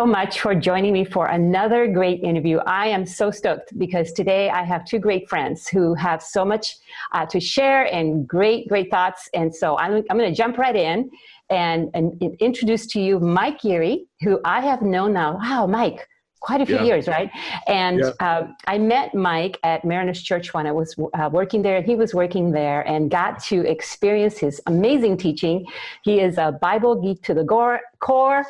so much for joining me for another great interview. I am so stoked because today I have two great friends who have so much to share and great thoughts. And so I'm going to jump right in and introduce to you Mike Erre, who I have known now. Wow, Mike. Quite a few years, right? And I met Mike at Mariners Church when I was working there, and he was working there, and got to experience his amazing teaching. He is a Bible geek to the core,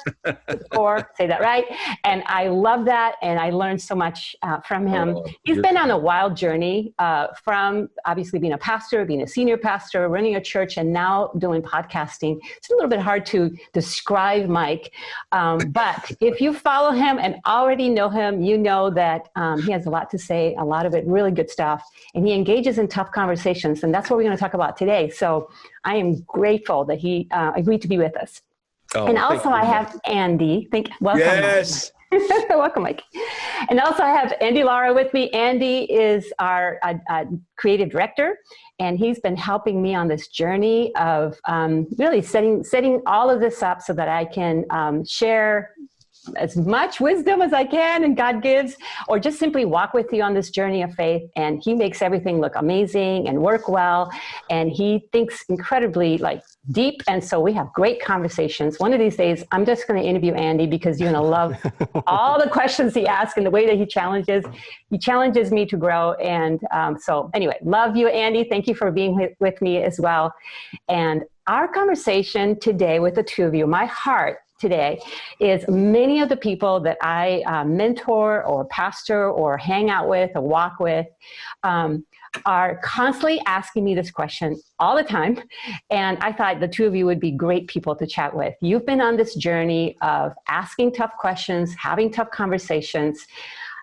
say that right. And I love that, and I learned so much from him. He's been on a wild journey from obviously being a pastor, being a senior pastor, running a church, and now doing podcasting. It's a little bit hard to describe Mike, but if you follow him and already know him, you know that he has a lot to say, a lot of it really good stuff, and he engages in tough conversations, and that's what we're going to talk about today. So I am grateful that he agreed to be with us. And also I have Andy. Welcome. Yes. Welcome, Mike. And also I have Andy Lara with me. Andy is our creative director, and he's been helping me on this journey of really setting all of this up so that I can share as much wisdom as I can and God gives, or just simply walk with you on this journey of faith. And he makes everything look amazing and work well. And he thinks incredibly deep. And so we have great conversations. One of these days, I'm just going to interview Andy because you're going to love all the questions he asks and the way that he challenges me to grow. And so anyway, love you, Andy. Thank you for being with me as well. And our conversation today with the two of you, my heart today is many of the people that I mentor or pastor or hang out with or walk with are constantly asking me this question all the time. And I thought the two of you would be great people to chat with. You've been on this journey of asking tough questions, having tough conversations,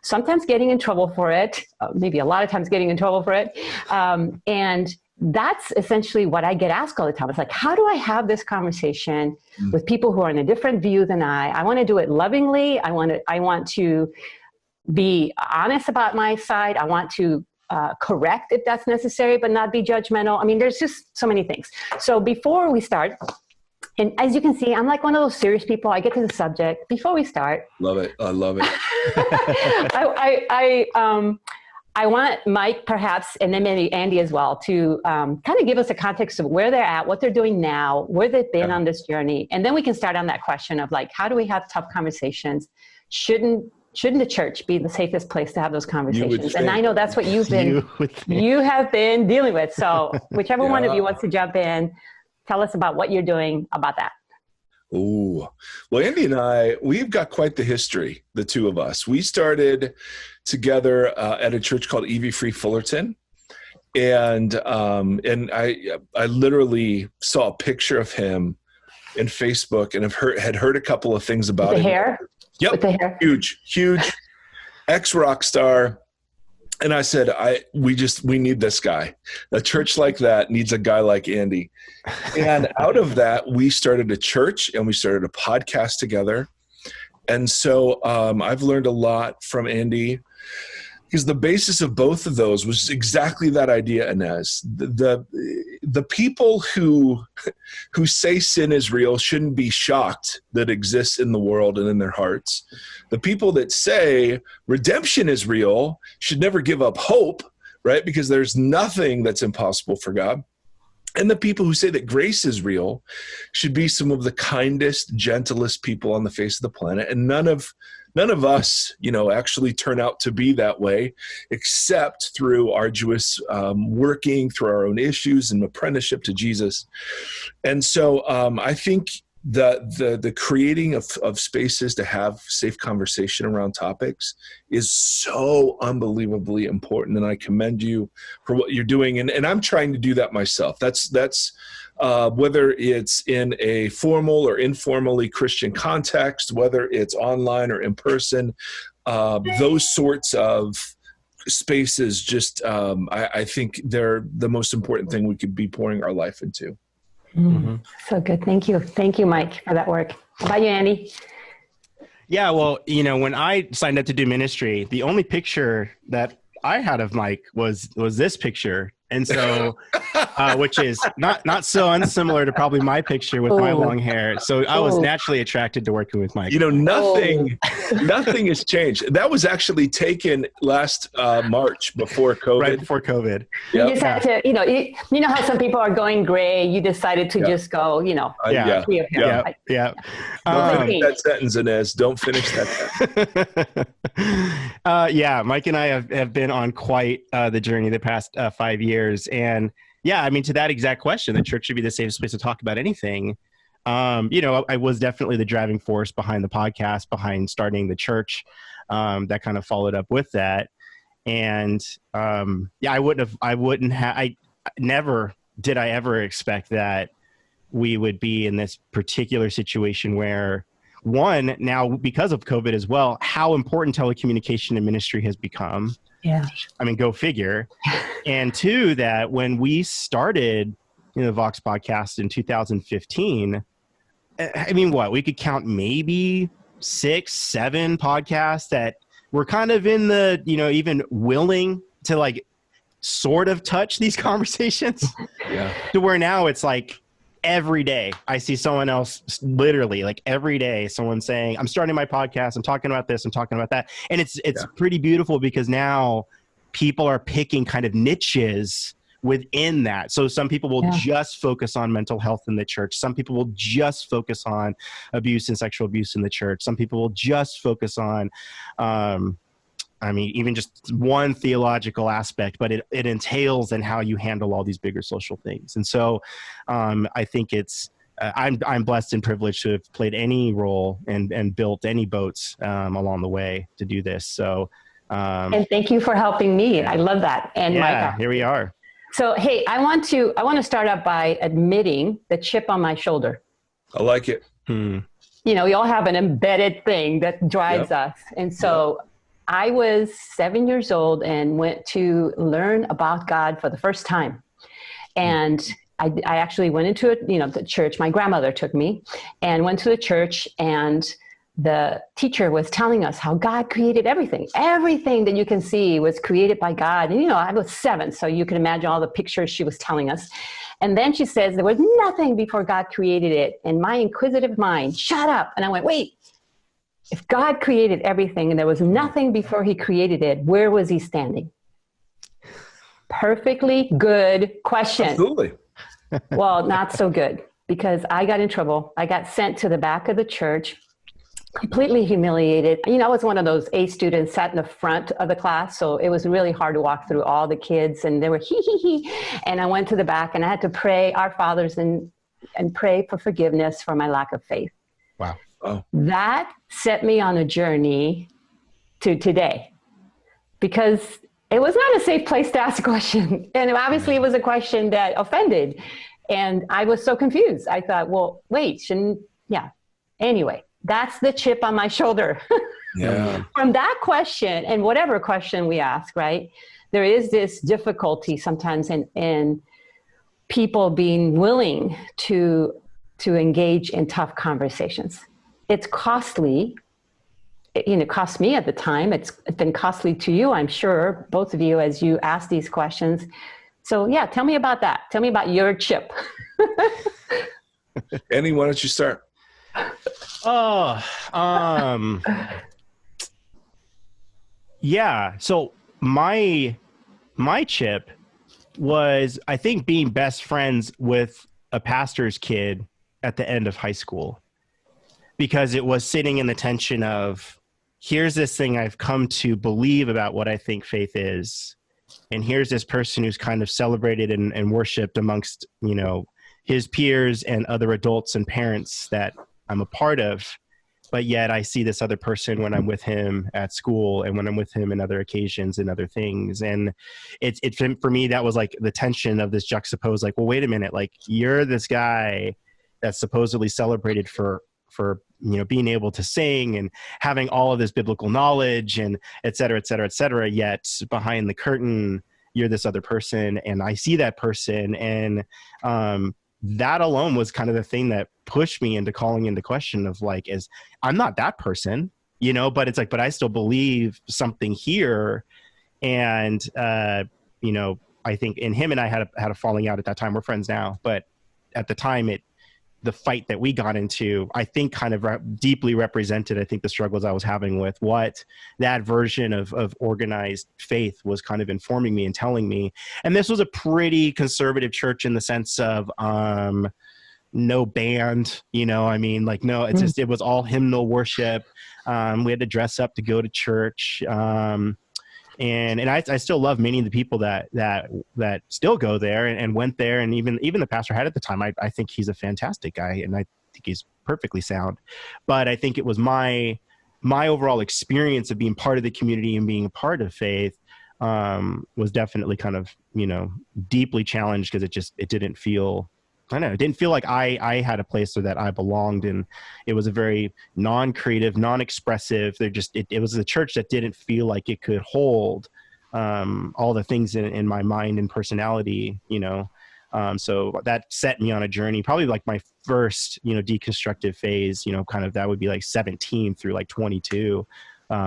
sometimes getting in trouble for it, maybe a lot of times getting in trouble for it. And that's essentially what I get asked all the time. It's like, how do I have this conversation with people who are in a different view than I want to do it lovingly. I want to be honest about my side. I want to correct if that's necessary, but not be judgmental. I mean, there's just so many things. So before we start, and as you can see, I'm like one of those serious people. I get to the subject before we start. Love it. I love it. I want Mike perhaps, and then maybe Andy as well, to kind of give us a context of where they're at, what they're doing now, where they've been on this journey. And then we can start on that question of how do we have tough conversations? Shouldn't the church be the safest place to have those conversations? And I know that's what you have been dealing with. So whichever one of you wants to jump in, tell us about what you're doing about that. Oh, well, Andy and I, we've got quite the history, the two of us. We started together at a church called EV Free Fullerton. And I literally saw a picture of him in Facebook and had heard a couple of things about the him. Hair? Yep. With the hair? Huge ex-rock star. And I said, we need this guy. A church like that needs a guy like Andy. And out of that, we started a church and we started a podcast together. And so I've learned a lot from Andy, because the basis of both of those was exactly that idea, Inez. The people who say sin is real shouldn't be shocked that it exists in the world and in their hearts. The people that say redemption is real should never give up hope, right? Because there's nothing that's impossible for God. And the people who say that grace is real should be some of the kindest, gentlest people on the face of the planet. And none of us, actually turn out to be that way, except through arduous working through our own issues and apprenticeship to Jesus. And so I think the creating of spaces to have safe conversation around topics is so unbelievably important. And I commend you for what you're doing. And I'm trying to do that myself. That's whether it's in a formal or informally Christian context, whether it's online or in person, those sorts of spaces just, I think they're the most important thing we could be pouring our life into. Mm-hmm. So good. Thank you. Thank you, Mike, for that work. How about you, Andy? Yeah, well, when I signed up to do ministry, the only picture that I had of Mike was this picture. And so which is not so unsimilar to probably my picture with my long hair. So I was naturally attracted to working with Mike. You know, nothing has changed. That was actually taken last March before COVID. Right before COVID. You just had to, you know how some people are going gray. You decided to just go, Yeah. Don't finish that sentence, Inez. Don't finish that sentence. Yeah, Mike and I have been on quite the journey the past 5 years. And yeah, I mean, to that exact question, the church should be the safest place to talk about anything. I was definitely the driving force behind the podcast, behind starting the church, that kind of followed up with that. And never did I ever expect that we would be in this particular situation where, one, now because of COVID as well, how important telecommunication and ministry has become. Yeah. I mean, go figure. And two, that when we started the VOX podcast in 2015, I mean, we could count maybe 6, 7 podcasts that were kind of in the, even willing to like sort of touch these conversations. Yeah. To where now it's like every day I see someone else, literally like every day, someone saying, I'm starting my podcast, I'm talking about this, I'm talking about that. And it's pretty beautiful because now people are picking kind of niches within that. So some people will just focus on mental health in the church. Some people will just focus on abuse and sexual abuse in the church. Some people will just focus on, even just one theological aspect, but it entails in how you handle all these bigger social things. And so I think it's, I'm blessed and privileged to have played any role and built any boats along the way to do this. So, and thank you for helping me. I love that. And Micah. Here we are. So, hey, I want to start out by admitting the chip on my shoulder. I like it. We all have an embedded thing that drives us. And so I was 7 years old and went to learn about God for the first time. And I actually went into the church. My grandmother took me and went to the church, and the teacher was telling us how God created everything. Everything that you can see was created by God. And, I was 7, so you can imagine all the pictures she was telling us. And then she says, there was nothing before God created it. And my inquisitive mind, shut up. And I went, wait, if God created everything and there was nothing before he created it, where was he standing? Perfectly good question. Absolutely. Well, not so good, because I got in trouble. I got sent to the back of the church, completely humiliated. I was one of those A students, sat in the front of the class. So it was really hard to walk through all the kids, and they were hee. And I went to the back and I had to pray our fathers and pray for forgiveness for my lack of faith. Wow. Oh. That set me on a journey to today, because it was not a safe place to ask a question. And obviously it was a question that offended. And I was so confused. I thought, well, wait, anyway. That's the chip on my shoulder. Yeah. From that question, and whatever question we ask, right, there is this difficulty sometimes in people being willing to engage in tough conversations. It's costly. It cost me at the time. It's been costly to you, I'm sure, both of you, as you ask these questions. So tell me about that. Tell me about your chip. Andy, why don't you start? So my chip was, I think, being best friends with a pastor's kid at the end of high school, because it was sitting in the tension of, here's this thing I've come to believe about what I think faith is, and here's this person who's kind of celebrated and worshiped amongst, his peers and other adults and parents that I'm a part of, but yet I see this other person when I'm with him at school and when I'm with him in other occasions and other things. And it for me, that was like the tension of this juxtaposed, like, well, wait a minute, like, you're this guy that's supposedly celebrated for being able to sing and having all of this biblical knowledge and et cetera, et cetera, et cetera. Yet behind the curtain, you're this other person, and I see that person. And that alone was kind of the thing that pushed me into calling into question of like, I'm not that person, but it's like, but I still believe something here. And, I think, and him and I had a falling out at that time. We're friends now, but at the time, the fight that we got into, I think kind of deeply represented, I think, the struggles I was having with what that version of organized faith was kind of informing me and telling me. And this was a pretty conservative church in the sense of, no band, no, it's just, it was all hymnal worship. We had to dress up to go to church. And I still love many of the people that still go there and went there. And even the pastor I had at the time, I think he's a fantastic guy, and I think he's perfectly sound. But I think it was my overall experience of being part of the community and being a part of faith was definitely kind of, deeply challenged, because it didn't feel, I don't know, it didn't feel like I had a place where that I belonged, and it was a very non-creative, non-expressive. It was a church that didn't feel like it could hold all the things in my mind and personality, so that set me on a journey, probably like my first, deconstructive phase, kind of that would be like 17 through like 22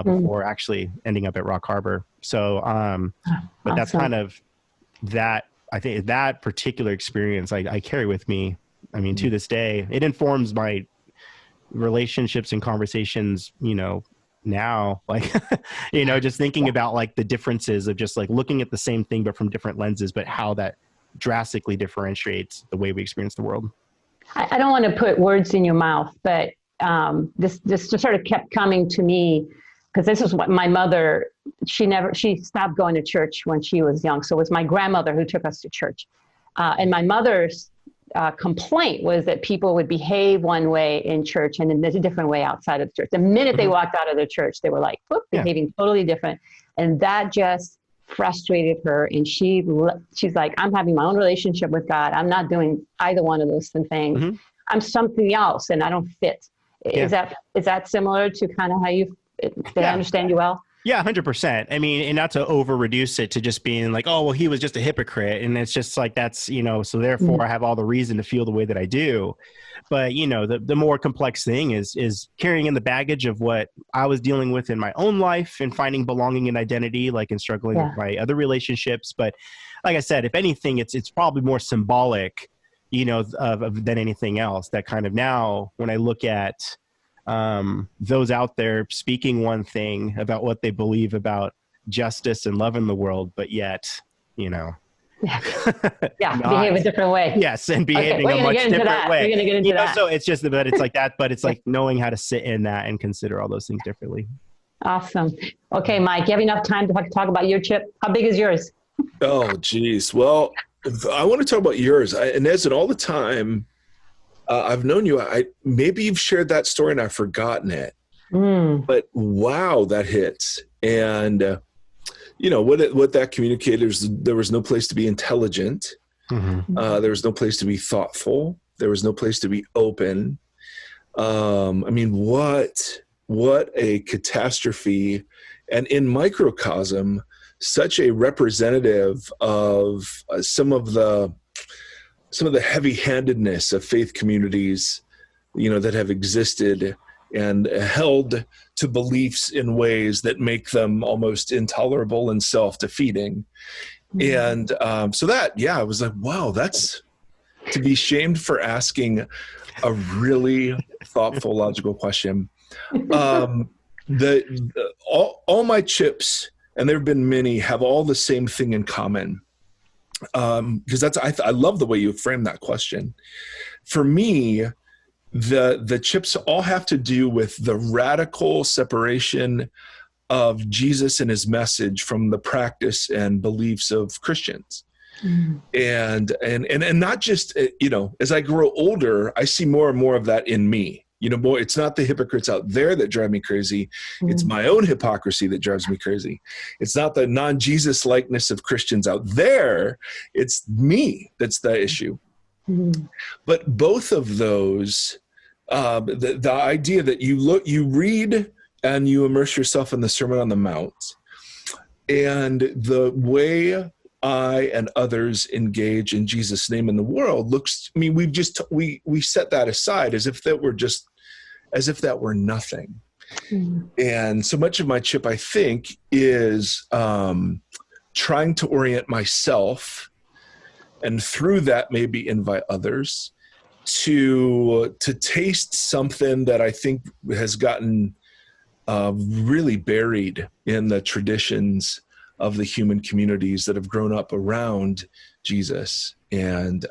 before actually ending up at Rock Harbor. So, but that's kind of that. I think that particular experience I carry with me. I mean, to this day, it informs my relationships and conversations, now, like, just thinking about like the differences of just like looking at the same thing, but from different lenses, but how that drastically differentiates the way we experience the world. I don't want to put words in your mouth, but this just sort of kept coming to me, because this is what my mother, she stopped going to church when she was young. So it was my grandmother who took us to church. And my mother's complaint was that people would behave one way in church and then there's a different way outside of the church. The minute they walked out of the church, they were like, whoop, behaving totally different. And that just frustrated her. And she's like, I'm having my own relationship with God. I'm not doing either one of those things. I'm something else and I don't fit. Is that similar to kind of how you, did I understand you well? Yeah, 100%. I mean, and not to over reduce it to just being like, oh, well, he was just a hypocrite. And it's just like, that's, so therefore I have all the reason to feel the way that I do. But, the more complex thing is carrying in the baggage of what I was dealing with in my own life and finding belonging and identity, like, and struggling with my other relationships. But like I said, if anything, it's probably more symbolic, than anything else. That kind of now when I look at those out there speaking one thing about what they believe about justice and love in the world, but yet, behave a different way. Yes, and behaving a much different way. We're going to get into that. So it's just that it's like that, but it's like knowing how to sit in that and consider all those things differently. Awesome. Okay, Mike, you have enough time to talk about your chip? How big is yours? Oh, geez. Well, I want to talk about yours. And as in all the time, I've known you. Maybe you've shared that story and I've forgotten it. But wow, that hits. And what that communicated is there was no place to be intelligent. There was no place to be thoughtful. There was no place to be open. I mean, what a catastrophe! And in microcosm, such a representative of some of the heavy-handedness of faith communities, that have existed and held to beliefs in ways that make them almost intolerable and self-defeating. And so that, I was like, wow, that's to be shamed for asking a really thoughtful, logical question. All my chips, and there have been many, have all the same thing in common. Because I love the way you framed that question. For me, the chips all have to do with the radical separation of Jesus and his message from the practice and beliefs of Christians. And not just, as I grow older, I see more and more of that in me. It's not the hypocrites out there that drive me crazy. It's my own hypocrisy that drives me crazy. It's not the non-Jesus likeness of Christians out there. It's me that's the issue. But both of those, the idea that you read and you immerse yourself in the Sermon on the Mount, and the way I and others engage in Jesus' name in the world we set that aside as if that were nothing. And so much of my chip, I think, is trying to orient myself, and through that maybe invite others to taste something that I think has gotten really buried in the traditions of the human communities that have grown up around Jesus. And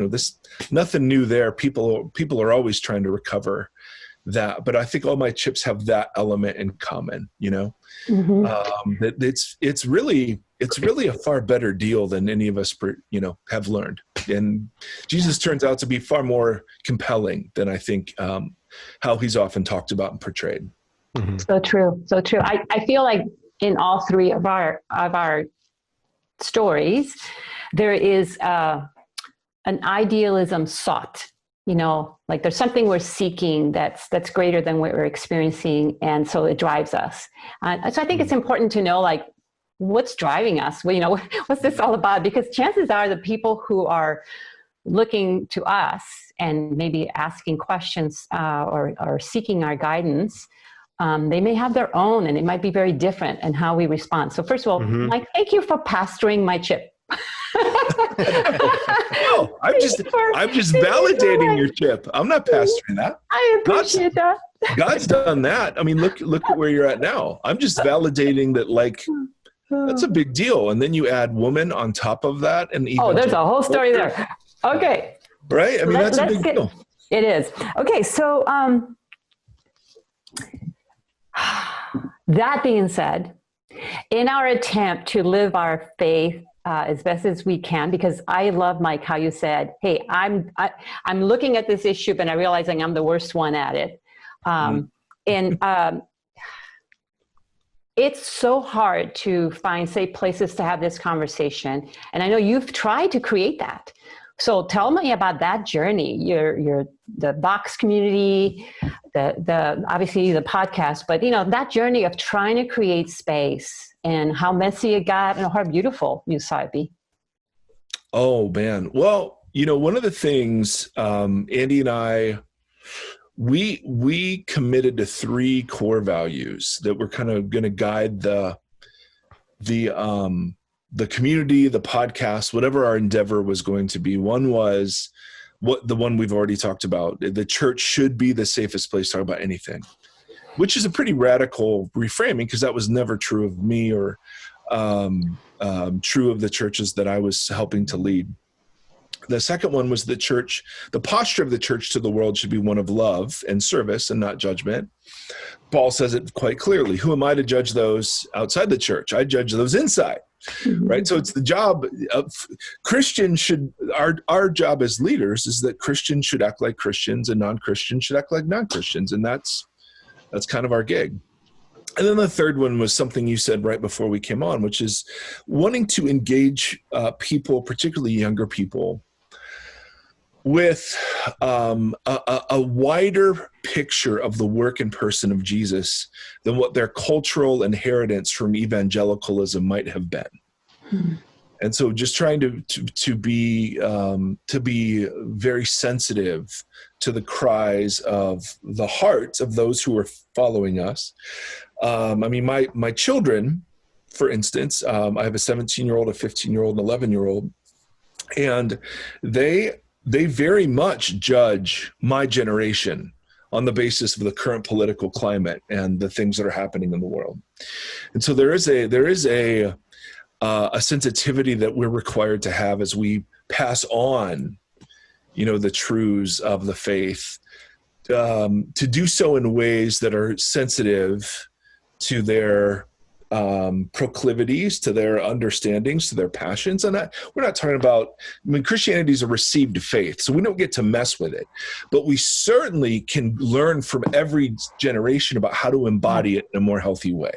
this, nothing new there. People are always trying to recover that, but I think all my chips have that element in common. That it's really a far better deal than any of us have learned. And Jesus turns out to be far more compelling than I think how he's often talked about and portrayed. Mm-hmm. So true. I feel like in all three of our stories, there is an idealism sought. Like there's something we're seeking that's greater than what we're experiencing, and so it drives us. So I think it's important to know, like, what's driving us. What's this all about? Because chances are the people who are looking to us and maybe asking questions or seeking our guidance, they may have their own, and it might be very different in how we respond. So first of all, Mike, thank you for pastoring my chip. No, I'm just validating your chip. I'm not pastoring that. I appreciate that. God's done that. I mean, look at where you're at now. I'm just validating that, like, that's a big deal. And then you add woman on top of that, and there's a whole story there. Okay, right? I mean, that's a big deal. It is. Okay, so that being said, in our attempt to live our faith as best as we can, because I love, Mike, how you said, hey, I'm looking at this issue, but I'm realizing I'm the worst one at it. It's so hard to find safe places to have this conversation. And I know you've tried to create that. So tell me about that journey, the VOX community, the obviously the podcast, but that journey of trying to create space, and how messy it got and how beautiful you saw it be. Oh man. Well, one of the things, Andy and I, we committed to 3 core values that were kind of going to guide the community, the podcast, whatever our endeavor was going to be. One was the one we've already talked about. The church should be the safest place to talk about anything, which is a pretty radical reframing, because that was never true of me or true of the churches that I was helping to lead. The second one was the posture of the church to the world should be one of love and service and not judgment. Paul says it quite clearly. Who am I to judge those outside the church? I judge those inside. Right? So it's the job of Christians our job as leaders is that Christians should act like Christians and non-Christians should act like non-Christians. And that's kind of our gig. And then the third one was something you said right before we came on, which is wanting to engage people, particularly younger people, with a wider picture of the work and person of Jesus than what their cultural inheritance from evangelicalism might have been. And so just trying to be very sensitive to the cries of the hearts of those who are following us. I mean, my children, for instance, I have a 17-year-old, a 15-year-old, and 11-year-old, and they very much judge my generation on the basis of the current political climate and the things that are happening in the world. And so there is a sensitivity that we're required to have as we pass on, the truths of the faith, to do so in ways that are sensitive to their proclivities, to their understandings, to their passions. And we're not talking about, Christianity is a received faith, so we don't get to mess with it. But we certainly can learn from every generation about how to embody it in a more healthy way.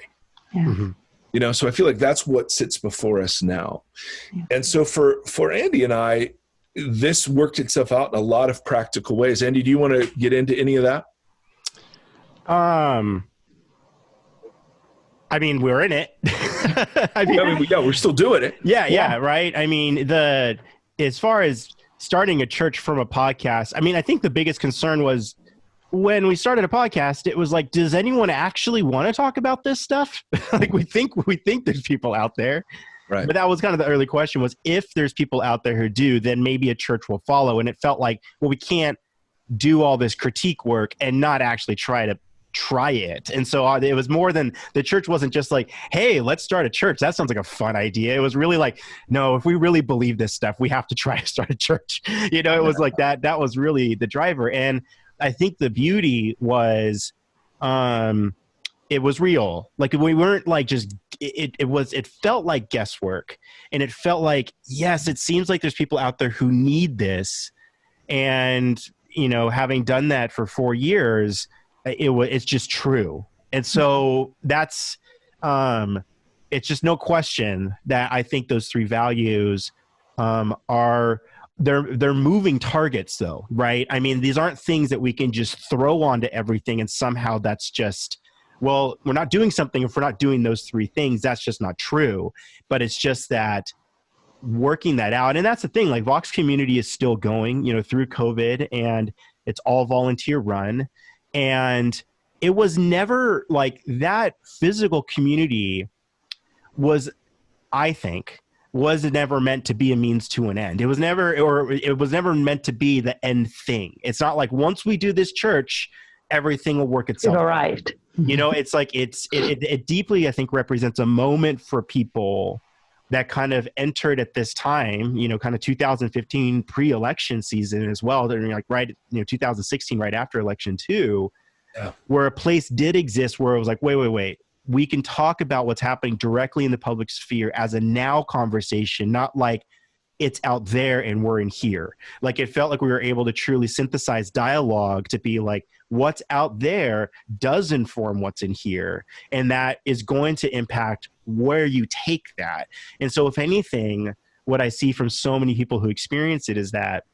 Yeah. Mm-hmm. So I feel like that's what sits before us now. Yeah. And so for Andy and I, this worked itself out in a lot of practical ways. Andy, do you want to get into any of that? I mean, we're in it. We're still doing it. Yeah, right. I mean, as far as starting a church from a podcast, I mean, I think the biggest concern was when we started a podcast, it was like, does anyone actually want to talk about this stuff? Like we think there's people out there. Right. But that was kind of the early question was, if there's people out there who do, then maybe a church will follow. And it felt like, well, we can't do all this critique work and not actually try it. And so it was more than, the church wasn't just like, hey, let's start a church. That sounds like a fun idea. It was really like, no, if we really believe this stuff, we have to try to start a church. It was like that was really the driver. And I think the beauty was, it was real. Like, we weren't like just, it felt like guesswork, and it felt like, yes, it seems like there's people out there who need this. And, having done that for 4 years, it's just true. And so that's, it's just no question that I think those 3 values, they're moving targets though, right? I mean, these aren't things that we can just throw onto everything and somehow that's just, well, we're not doing something if we're not doing those 3 things. That's just not true. But it's just that working that out. And that's the thing, like VOX Community is still going, through COVID, and it's all volunteer run. And it was never like that physical community was, I think, was never meant to be a means to an end. It was never meant to be the end thing. It's not like once we do this church, everything will work itself out. All right. It's like it deeply, I think, represents a moment for people that kind of entered at this time, kind of 2015 pre-election season as well. They're like, right, 2016, right after election 2, where a place did exist where it was like, wait. We can talk about what's happening directly in the public sphere as a now conversation, not like it's out there and we're in here. Like, it felt like we were able to truly synthesize dialogue to be like, what's out there does inform what's in here. And that is going to impact where you take that. And so if anything, what I see from so many people who experience it is that,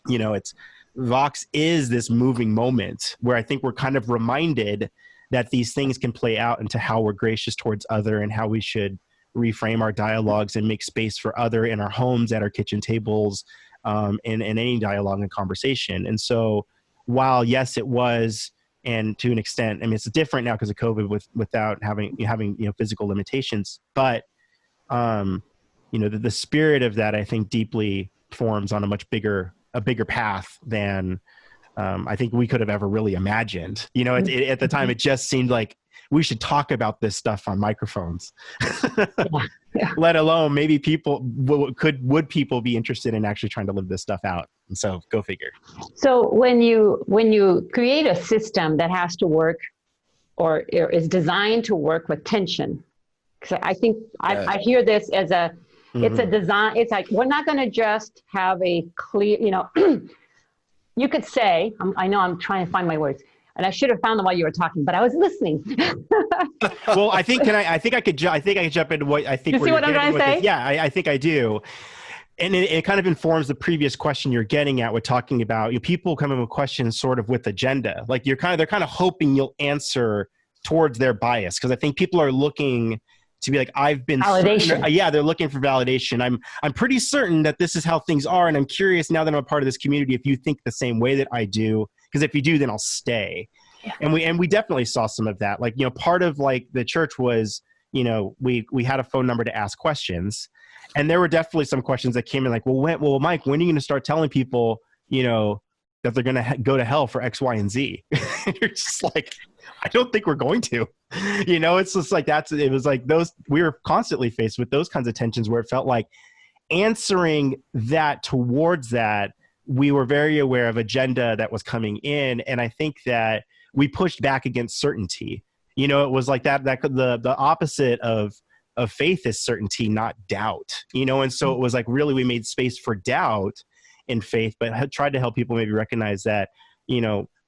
it's Vox is this moving moment where I think we're kind of reminded that these things can play out into how we're gracious towards other and how we should reframe our dialogues and make space for other in our homes, at our kitchen tables, in any dialogue and conversation. And so while, yes, it was, and to an extent, I mean, it's different now because of COVID without having physical limitations, but, the spirit of that, I think, deeply forms on a much bigger path than, I think we could have ever really imagined. At the time, it just seemed like we should talk about this stuff on microphones. Yeah. Let alone maybe would people be interested in actually trying to live this stuff out? And so go figure. So when you create a system that has to work or is designed to work with tension, because I think I hear this as it's a design. It's like, we're not going to just have a clear, you could say, I know I'm trying to find my words, and I should have found them while you were talking, but I was listening. Well, I think I could jump into what I think. You see what I'm trying to say? Yeah, I think I do. And it kind of informs the previous question you're getting at with talking about people coming with questions sort of with agenda. Like they're kind of hoping you'll answer towards their bias. Because I think people are looking to be like, I've been validation. They're looking for validation. I'm pretty certain that this is how things are, and I'm curious now that I'm a part of this community if you think the same way that I do. Because if you do, then I'll stay. Yeah. And we definitely saw some of that. Like, part of like the church was, we had a phone number to ask questions, and there were definitely some questions that came in like, well, Mike, when are you going to start telling people, that they're going to go to hell for X, Y, and Z? You're just like, I don't think we're going to. It's just like it was like we were constantly faced with those kinds of tensions where it felt like answering that towards that, we were very aware of agenda that was coming in. And I think that we pushed back against certainty. It was like that the opposite of faith is certainty, not doubt, and so it was like, really, we made space for doubt in faith, but had tried to help people maybe recognize that,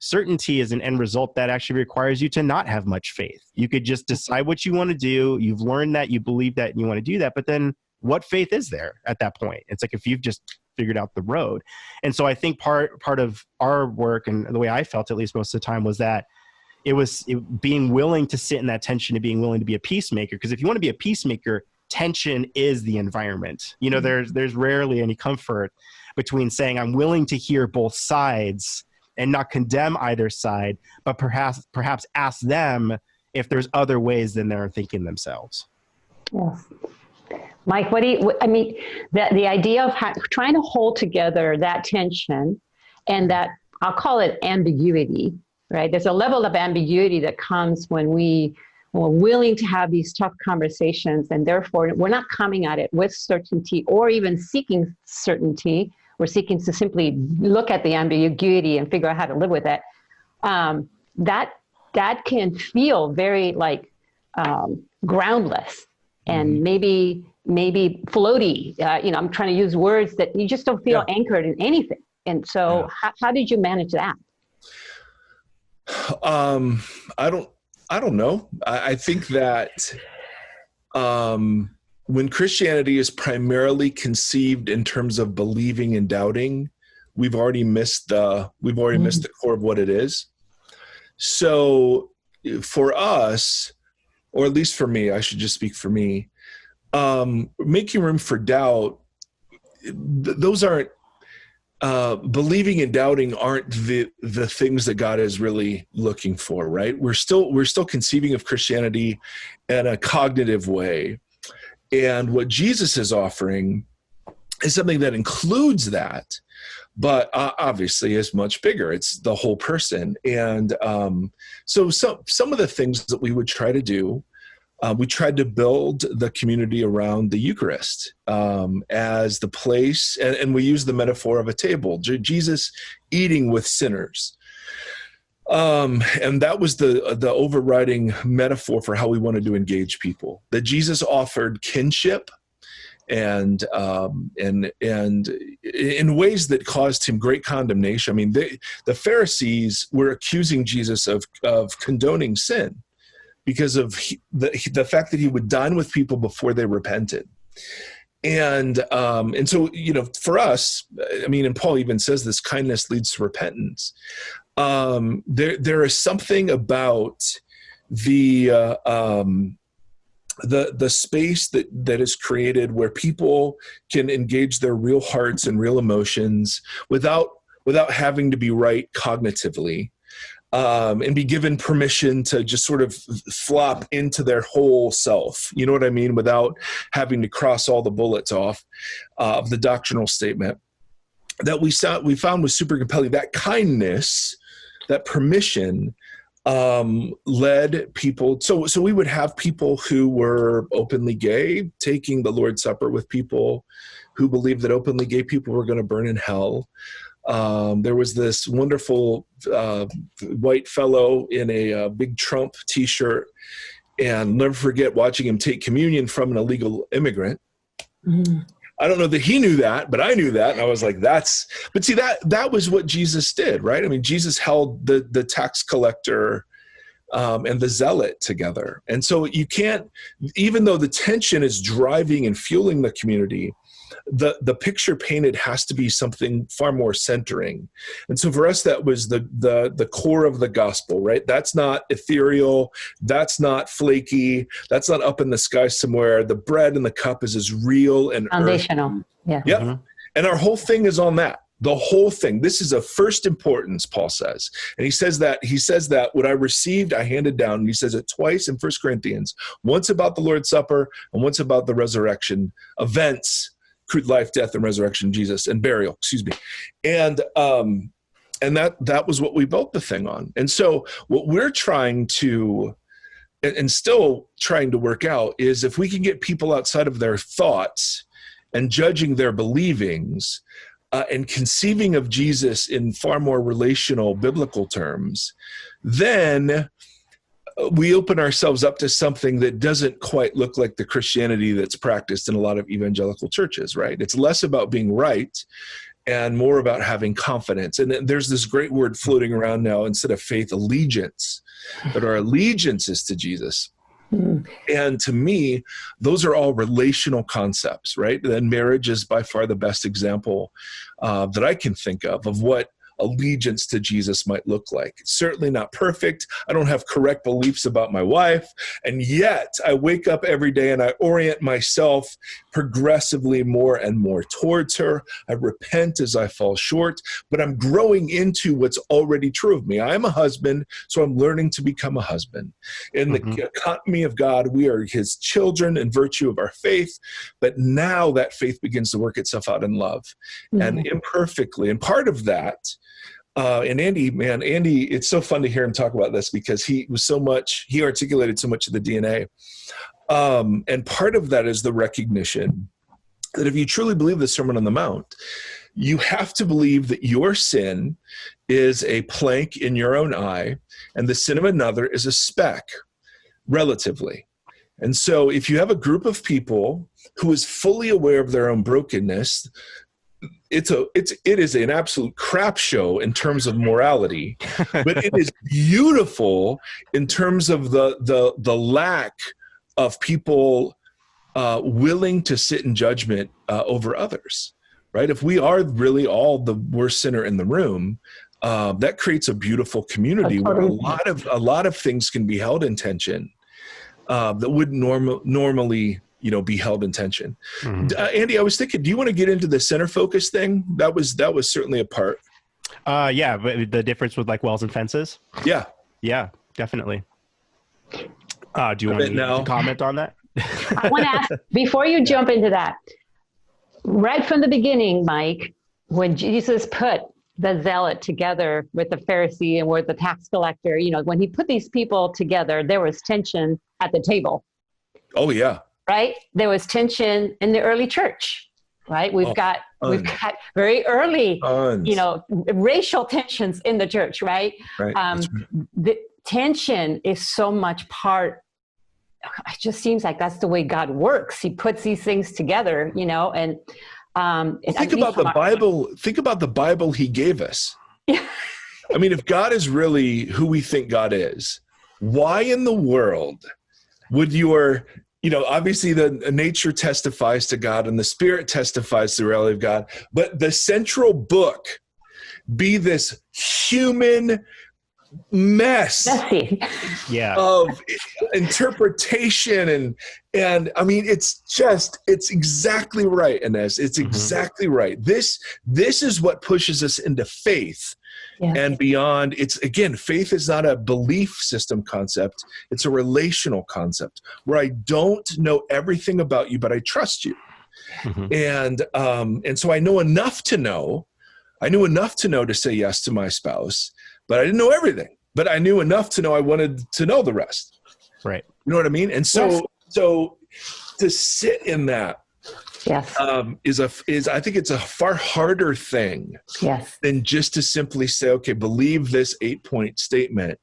certainty is an end result that actually requires you to not have much faith. You could just decide what you want to do. You've learned that, you believe that, and you want to do that. But then what faith is there at that point? It's like if you've just figured out the road. And so I think part of our work, and the way I felt at least most of the time, was that it was being willing to sit in that tension and being willing to be a peacemaker. Because if you want to be a peacemaker, tension is the environment. There's rarely any comfort between saying I'm willing to hear both sides and not condemn either side, but perhaps ask them if there's other ways than they're thinking themselves. Yes. Mike, I mean, the idea of trying to hold together that tension and that, I'll call it ambiguity, right? There's a level of ambiguity that comes when we're willing to have these tough conversations, and therefore we're not coming at it with certainty or even seeking certainty. We're seeking to simply look at the ambiguity and figure out how to live with it. That can feel very like groundless and maybe floaty. I'm trying to use words that you just don't feel anchored in anything. And so how did you manage that? I don't know. I think that when Christianity is primarily conceived in terms of believing and doubting, we've already missed the core of what it is. So for us, or at least for me, I should just speak for me, making room for doubt, those aren't, believing and doubting aren't the things that God is really looking for, right? We're still conceiving of Christianity in a cognitive way. And what Jesus is offering is something that includes that, but obviously is much bigger. It's the whole person. And so some of the things that we would try to do, we tried to build the community around the Eucharist as the place, and we use the metaphor of a table, Jesus eating with sinners. And that was the overriding metaphor for how we wanted to engage people, that Jesus offered kinship and in ways that caused him great condemnation. I mean, the Pharisees were accusing Jesus of condoning sin, because of the fact that he would dine with people before they repented. And so, for us, I mean, and Paul even says this, kindness leads to repentance. There is something about the space that is created where people can engage their real hearts and real emotions without having to be right cognitively. And be given permission to just sort of flop into their whole self, you know what I mean, without having to cross all the bullets off of the doctrinal statement. That we found was super compelling. That kindness, that permission, led people. So we would have people who were openly gay taking the Lord's Supper with people who believed that openly gay people were going to burn in hell. There was this wonderful white fellow in a big Trump t-shirt, and never forget watching him take communion from an illegal immigrant. Mm-hmm. I don't know that he knew that, but I knew that. And I was like, but see, that was what Jesus did, right? I mean, Jesus held the tax collector and the zealot together. And so you can't, even though the tension is driving and fueling the community, the picture painted has to be something far more centering. And so for us, that was the core of the gospel, right? That's not ethereal. That's not flaky. That's not up in the sky somewhere. The bread and the cup is as real and foundational. Earthly. Yeah. Yep. Mm-hmm. And our whole thing is on that. The whole thing. This is of first importance, Paul says. And he says that what I received, I handed down. And he says it twice in 1 Corinthians, once about the Lord's Supper and once about the resurrection events, life, death, and resurrection of Jesus, and burial, and that was what we built the thing on. And so what we're trying to, and still trying to work out, is if we can get people outside of their thoughts and judging their believings, and conceiving of Jesus in far more relational biblical terms, then we open ourselves up to something that doesn't quite look like the Christianity that's practiced in a lot of evangelical churches, right? It's less about being right and more about having confidence. And there's this great word floating around now, instead of faith, allegiance, that our allegiance is to Jesus. Mm. And to me, those are all relational concepts, right? And marriage is by far the best example that I can think of what allegiance to Jesus might look like. It's certainly not perfect. I don't have correct beliefs about my wife. And yet I wake up every day and I orient myself progressively more and more towards her. I repent as I fall short, but I'm growing into what's already true of me. I'm a husband, so I'm learning to become a husband. In the economy of God, we are his children in virtue of our faith, but now that faith begins to work itself out in love and imperfectly. And part of that, and Andy, it's so fun to hear him talk about this because he articulated so much of the DNA. And part of that is the recognition that if you truly believe the Sermon on the Mount, you have to believe that your sin is a plank in your own eye and the sin of another is a speck, relatively. And so if you have a group of people who is fully aware of their own brokenness, it is an absolute crap show in terms of morality, but it is beautiful in terms of the lack of people willing to sit in judgment over others, right? If we are really all the worst sinner in the room, that creates a beautiful community where a lot of things can be held in tension that wouldn't normally be held in tension. Andy, I was thinking, do you want to get into the center focus thing? That was certainly a part. Yeah, but the difference with like walls and fences. Yeah, definitely. Do you want to comment on that? I want to ask, before you jump into that, right from the beginning, Mike, when Jesus put the zealot together with the Pharisee and with the tax collector, when he put these people together, there was tension at the table. Oh, yeah. Right? There was tension in the early church, right? We've got very early, racial tensions in the church, right? The tension is so much part. It just seems like that's the way God works. He puts these things together, and think about the Bible. Think about the Bible he gave us. Yeah. I mean, if God is really who we think God is, why in the world would obviously the nature testifies to God and the Spirit testifies to the reality of God, but the central book be this human mess of interpretation and I mean it's exactly right, Inez. It's exactly right. This is what pushes us into faith. Yeah. And beyond. It's again, faith is not a belief system concept. It's a relational concept where I don't know everything about you, but I trust you. And so I know enough to know. I knew enough to know to say yes to my spouse, but I didn't know everything. But I knew enough to know I wanted to know the rest. Right. You know what I mean? And so to sit in that is I think it's a far harder thing than just to simply say, okay, believe this 8-point statement,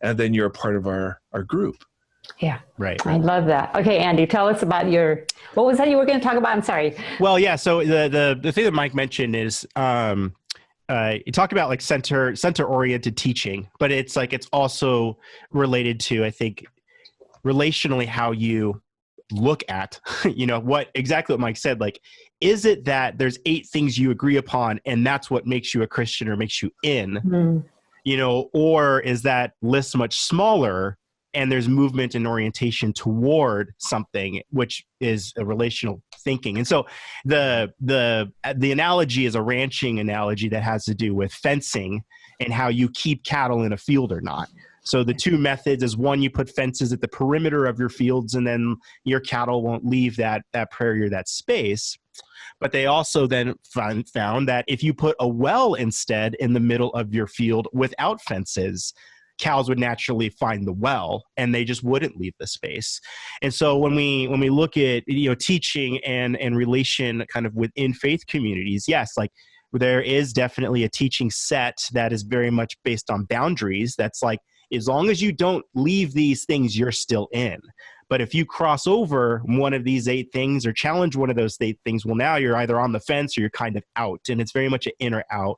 and then you're a part of our group. Yeah. Right. I love that. Okay, Andy, tell us about what was that you were going to talk about? I'm sorry. Well, yeah. So the thing that Mike mentioned is, you talk about like center oriented teaching, but it's also related to, I think, relationally how you look at, exactly what Mike said, like, is it that there's 8 things you agree upon and that's what makes you a Christian or makes you in, or is that list much smaller and there's movement and orientation toward something, which is a relational thinking. And so the analogy is a ranching analogy that has to do with fencing and how you keep cattle in a field or not. So the 2 methods is, one, you put fences at the perimeter of your fields and then your cattle won't leave that prairie or that space. But they also then found that if you put a well instead in the middle of your field without fences, cows would naturally find the well and they just wouldn't leave the space. And so when we look at teaching and relation kind of within faith communities, yes, like there is definitely a teaching set that is very much based on boundaries. That's like, as long as you don't leave these things, you're still in. But if you cross over one of these 8 things or challenge one of those 8 things, well, now you're either on the fence or you're kind of out. And it's very much an in or out,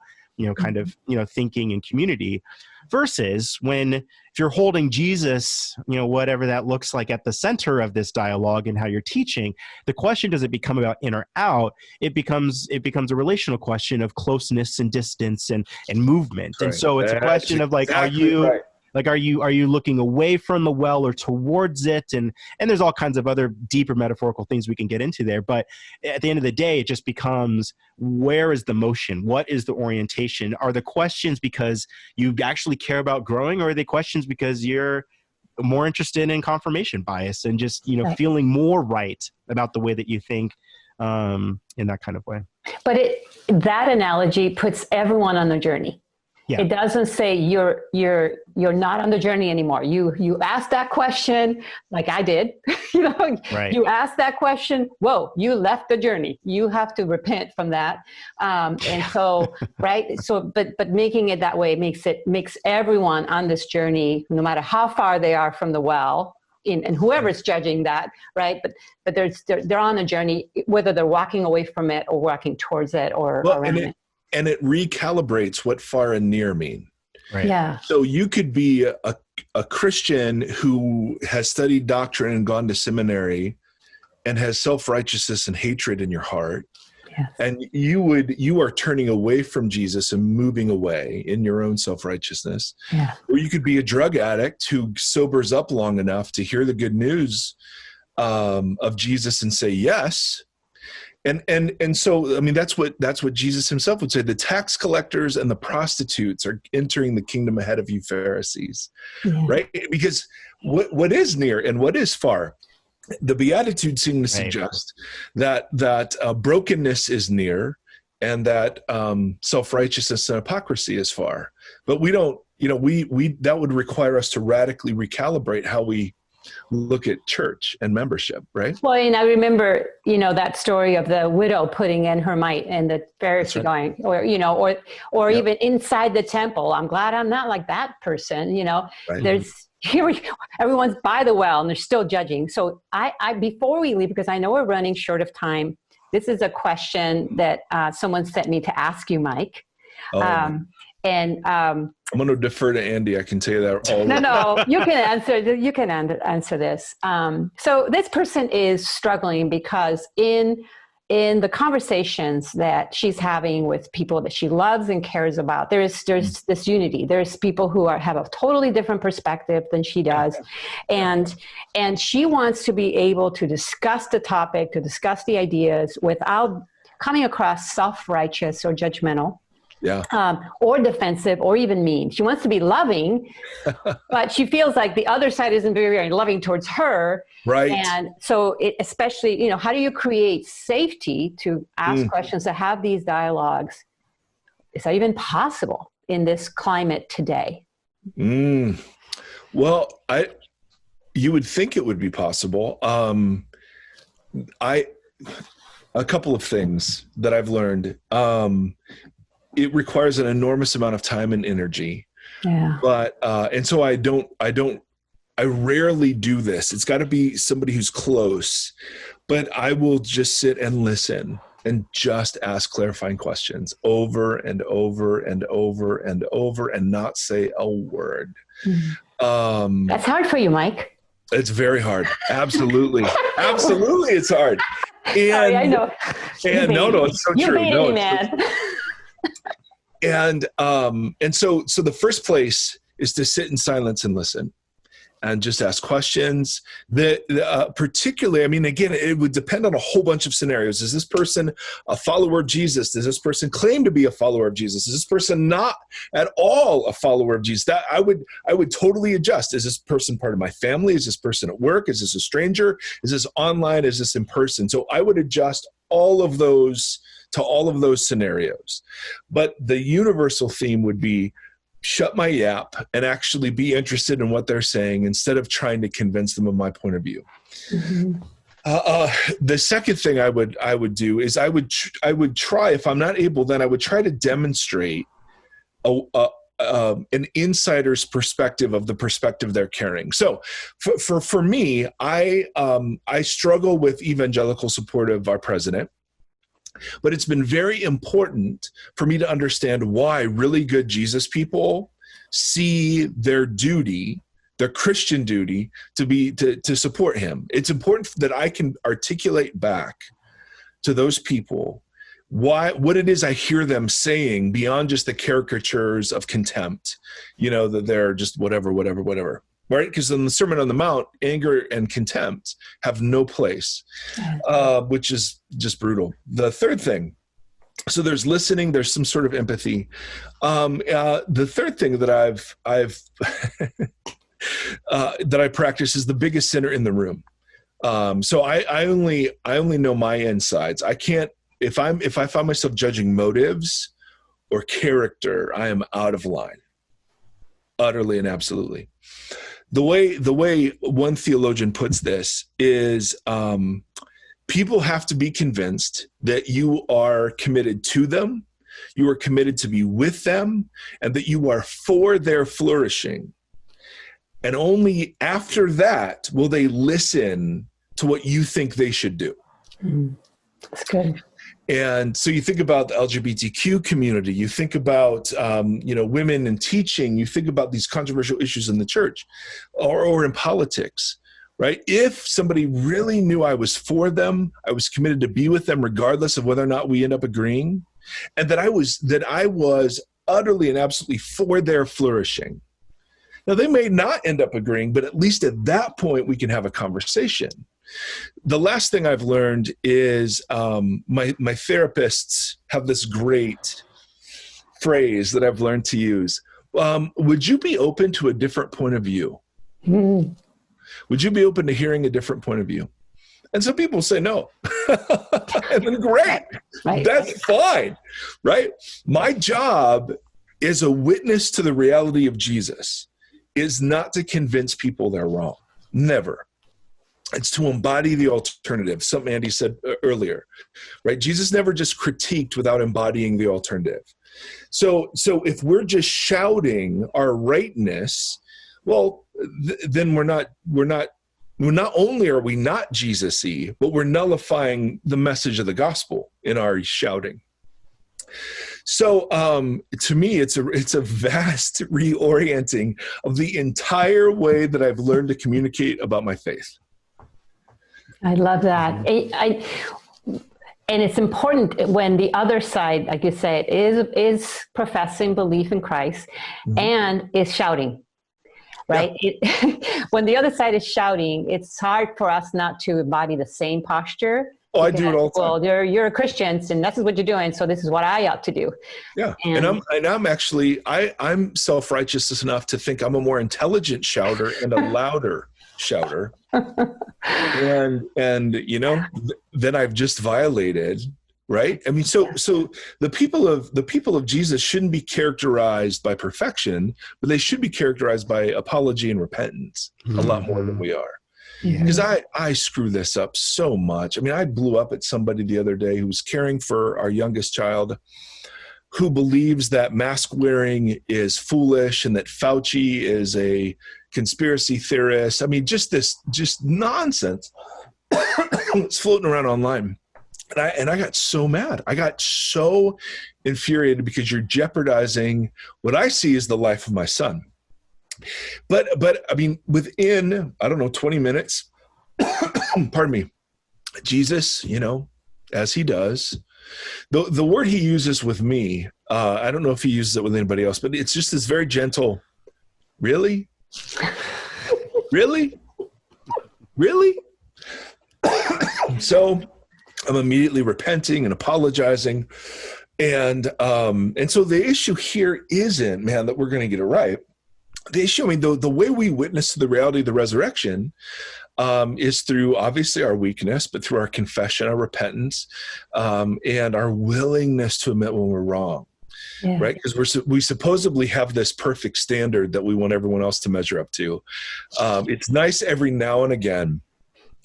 kind of, thinking and community. versus if you're holding Jesus, whatever that looks like at the center of this dialogue and how you're teaching, the question doesn't become about in or out. It becomes a relational question of closeness and distance and movement. Right. And so it's a question of like, are you looking away from the well or towards it? And there's all kinds of other deeper metaphorical things we can get into there. But at the end of the day, it just becomes, where is the motion? What is the orientation? Are the questions because you actually care about growing, or are they questions because you're more interested in confirmation bias and just, Right. feeling more right about the way that you think in that kind of way? But that analogy puts everyone on the journey. Yeah. It doesn't say you're not on the journey anymore. You asked that question, like I did. Right. You asked that question. Whoa, you left the journey. You have to repent from that. And so, right. So, but making it that way makes everyone on this journey, no matter how far they are from the well. And whoever's judging that, right? But they're on a journey, whether they're walking away from it or walking towards it or around it. And it recalibrates what far and near mean. Right. Yeah. So you could be a Christian who has studied doctrine and gone to seminary and has self-righteousness and hatred in your heart. Yes. And you are turning away from Jesus and moving away in your own self-righteousness. Yeah. Or you could be a drug addict who sobers up long enough to hear the good news of Jesus and say yes. And so, I mean, that's what Jesus himself would say. The tax collectors and the prostitutes are entering the kingdom ahead of you, Pharisees, right? Because what is near and what is far? The Beatitudes seem to suggest that brokenness is near and that self-righteousness and hypocrisy is far. But we don't, that would require us to radically recalibrate how we look at church and membership, right? Well, and I remember, that story of the widow putting in her mite and the Pharisee going, or even inside the temple. I'm glad I'm not like that person. Right. Everyone's by the well and they're still judging. So I before we leave, because I know we're running short of time, this is a question that someone sent me to ask you, Mike. I'm going to defer to Andy. I can tell you that all. No, you can answer. You can answer this. So this person is struggling because in the conversations that she's having with people that she loves and cares about, there's this unity. There's people who have a totally different perspective than she does, and she wants to be able to discuss the topic, to discuss the ideas without coming across self-righteous or judgmental. Or defensive or even mean. She wants to be loving, but she feels like the other side isn't very, very loving towards her. Right. And so especially, how do you create safety to ask questions, to have these dialogues? Is that even possible in this climate today? Well, you would think it would be possible. A couple of things that I've learned. It requires an enormous amount of time and energy. Yeah. But, and so I rarely do this. It's got to be somebody who's close, but I will just sit and listen and just ask clarifying questions over and over and over and over and not say a word. That's hard for you, Mike. It's very hard. Absolutely. Absolutely. It's hard. And, sorry, I know. And no, it's so true. No, man. And so the first place is to sit in silence and listen and just ask questions. Particularly, I mean, again, it would depend on a whole bunch of scenarios. Is this person a follower of Jesus? Does this person claim to be a follower of Jesus? Is this person not at all a follower of Jesus? That I would totally adjust. Is this person part of my family? Is this person at work? Is this a stranger? Is this online? Is this in person? So I would adjust all of those to all of those scenarios. But the universal theme would be shut my yap and actually be interested in what they're saying instead of trying to convince them of my point of view. The second thing I would do is I would try, if I'm not able, then I would try to demonstrate an insider's perspective of the perspective they're carrying. So for me, I struggle with evangelical support of our president. But it's been very important for me to understand why really good Jesus people see their duty, their Christian duty, to support him. It's important that I can articulate back to those people what it is I hear them saying beyond just the caricatures of contempt, that they're just whatever, right? Because in the Sermon on the Mount, anger and contempt have no place, which is just brutal. The third thing, so there's listening, there's some sort of empathy. The third thing that I've that I practice is the biggest sinner in the room. So I only know my insides. I can't, if I find myself judging motives or character, I am out of line, utterly and absolutely. The way one theologian puts this is, people have to be convinced that you are committed to them, you are committed to be with them, and that you are for their flourishing. And only after that will they listen to what you think they should do. That's good. And so you think about the LGBTQ community, you think about, women in teaching, you think about these controversial issues in the church or in politics, right? If somebody really knew I was for them, I was committed to be with them regardless of whether or not we end up agreeing, and that I was utterly and absolutely for their flourishing. Now, they may not end up agreeing, but at least at that point, we can have a conversation. The last thing I've learned is my therapists have this great phrase that I've learned to use. Would you be open to a different point of view? Mm. Would you be open to hearing a different point of view? And some people say no. And then great. Right. That's fine, right? My job as a witness to the reality of Jesus is not to convince people they're wrong. Never. It's to embody the alternative, something Andy said earlier, right? Jesus never just critiqued without embodying the alternative. So if we're just shouting our rightness, well, then we're not only are we not Jesus-y, but we're nullifying the message of the gospel in our shouting. So to me, it's a vast reorienting of the entire way that I've learned to communicate about my faith. I love that. And it's important when the other side, like you said, is professing belief in Christ and is shouting, right? Yeah. When the other side is shouting, it's hard for us not to embody the same posture. Oh, I do it all the time. Well, you're a Christian, and this is what you're doing, so this is what I ought to do. Yeah, and I'm actually I'm self-righteous enough to think I'm a more intelligent shouter and a louder shouter. and then I've just violated, right? I mean, so the people of Jesus shouldn't be characterized by perfection, but they should be characterized by apology and repentance a lot more than we are. Because I screw this up so much. I mean, I blew up at somebody the other day who was caring for our youngest child, who believes that mask wearing is foolish and that Fauci is a conspiracy theorist. I mean, just nonsense. It's floating around online. And I got so mad. I got so infuriated because you're jeopardizing what I see as the life of my son. But I mean, within, 20 minutes, pardon me, Jesus, as he does, the word he uses with me, I don't know if he uses it with anybody else, but it's just this very gentle, really? Really? Really? So I'm immediately repenting and apologizing. And so the issue here isn't, man, that we're going to get it right. The issue, I mean, the way we witness to the reality of the resurrection is through, obviously, our weakness, but through our confession, our repentance, and our willingness to admit when we're wrong, right? Because we supposedly have this perfect standard that we want everyone else to measure up to. It's nice every now and again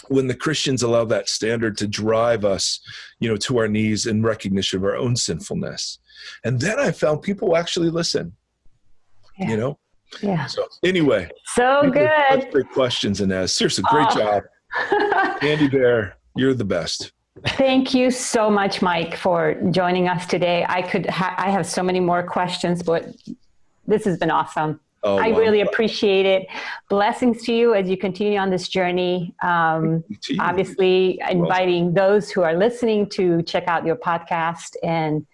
when the Christians allow that standard to drive us, to our knees in recognition of our own sinfulness. And then I found people actually listen, Yeah. So anyway. So good. Great questions, Inez. Seriously, great job. Andy Bear, you're the best. Thank you so much, Mike, for joining us today. I have so many more questions, but This has been awesome. Oh, I wow. really appreciate it. Blessings to you as you continue on this journey. Obviously, inviting those who are listening to check out your podcast and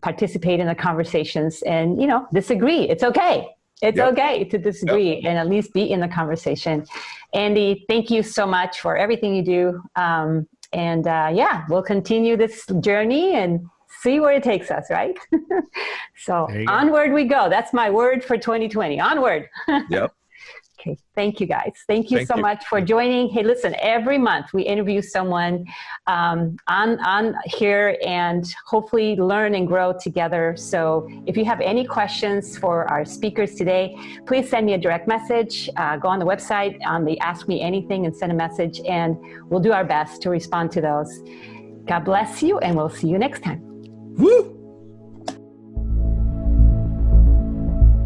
participate in the conversations and, disagree. It's okay. It's okay to disagree and at least be in the conversation. Andy, thank you so much for everything you do. We'll continue this journey and see where it takes us, right? So onward we go. That's my word for 2020. Onward. Yep. Okay. Thank you, guys. Thank you so much for joining. Hey, listen, every month we interview someone on here and hopefully learn and grow together. So if you have any questions for our speakers today, please send me a direct message. Go on the website on the Ask Me Anything and send a message, and we'll do our best to respond to those. God bless you, and we'll see you next time. Woo!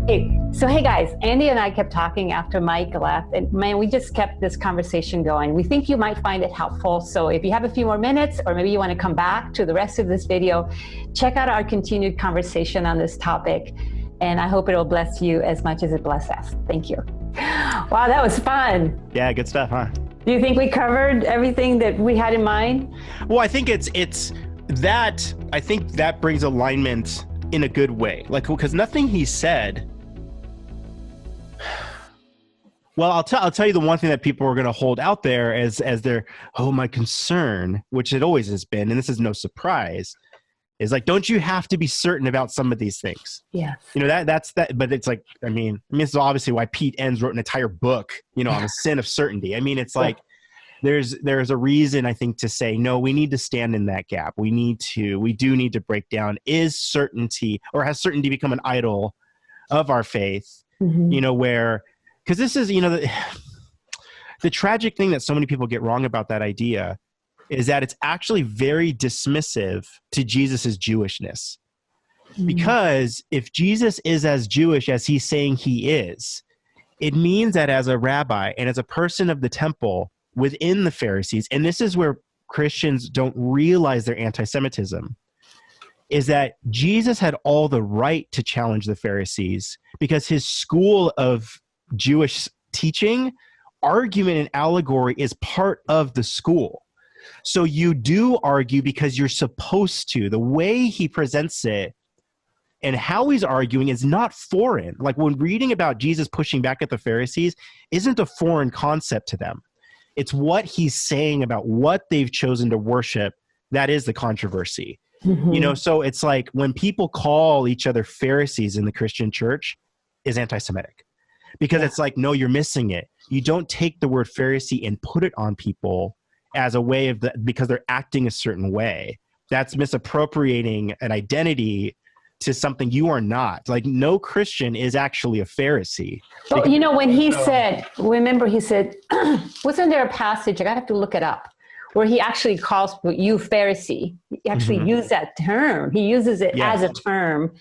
Hey guys, Andy and I kept talking after Mike left, and man, we just kept this conversation going. We think you might find it helpful. So if you have a few more minutes, or maybe you want to come back to the rest of this video, check out our continued conversation on this topic. And I hope it'll bless you as much as it blessed us. Thank you. Wow, that was fun. Yeah, good stuff, huh? Do you think we covered everything that we had in mind? Well, I think I think that brings alignment in a good way. Like, because nothing he said. Well, I'll tell you the one thing that people are going to hold out there as their, my concern, which it always has been, and this is no surprise, is like, don't you have to be certain about some of these things? Yes. That's that. But it's like, I mean, this is obviously why Pete Enns wrote an entire book, on the sin of certainty. I mean, it's like, there's a reason, I think, to say, no, we need to stand in that gap. We do need to break down, is certainty, or has certainty become an idol of our faith? Mm-hmm. Because this is, the tragic thing that so many people get wrong about that idea is that it's actually very dismissive to Jesus's Jewishness. Mm-hmm. Because if Jesus is as Jewish as he's saying he is, it means that as a rabbi and as a person of the temple within the Pharisees, and this is where Christians don't realize their anti-Semitism, is that Jesus had all the right to challenge the Pharisees because his school of Jewish teaching, argument, and allegory is part of the school. So you do argue because you're supposed to. The way he presents it and how he's arguing is not foreign. Like, when reading about Jesus pushing back at the Pharisees isn't a foreign concept to them. It's what he's saying about what they've chosen to worship that is the controversy. Mm-hmm. So it's like when people call each other Pharisees in the Christian church is anti-Semitic. Because it's like, no, you're missing it. You don't take the word Pharisee and put it on people as a way of because they're acting a certain way. That's misappropriating an identity to something you are not. Like, no Christian is actually a Pharisee. Well, when he said, wasn't there a passage, I have to look it up, where he actually calls you Pharisee? He actually used that term. He uses it as a term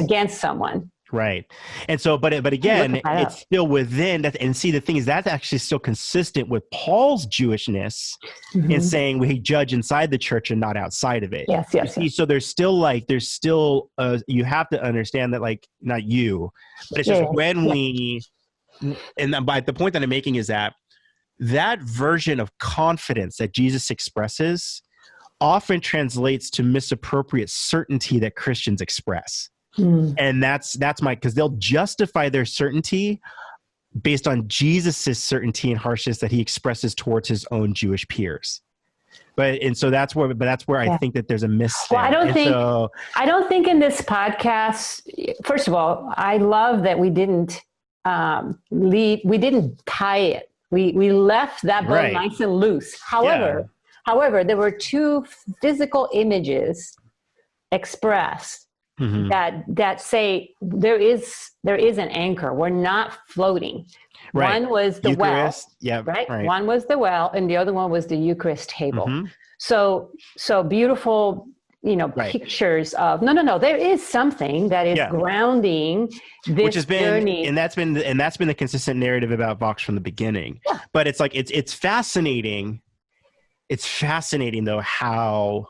against someone. Right. And so, but again, it's still within that. And see, the thing is, that's actually still consistent with Paul's Jewishness in saying we judge inside the church and not outside of it. Yes. See, so there's still you have to understand that, like, not you, but it's just and by the point that I'm making is that version of confidence that Jesus expresses often translates to misappropriate certainty that Christians express. And that's because they'll justify their certainty based on Jesus's certainty and harshness that he expresses towards his own Jewish peers. So that's where I think that there's a miss. Well, I don't think in this podcast, first of all, I love that we didn't we didn't tie it. We left that bow nice and loose. However, there were two physical images expressed that say there is an anchor. We're not floating. Right. One was the Eucharist. Well, right? One was the well, and the other one was the Eucharist table. So beautiful, pictures of no. There is something that is grounding this which has been, journey, and that's been the consistent narrative about VOX from the beginning. Yeah. But it's like it's fascinating. It's fascinating though how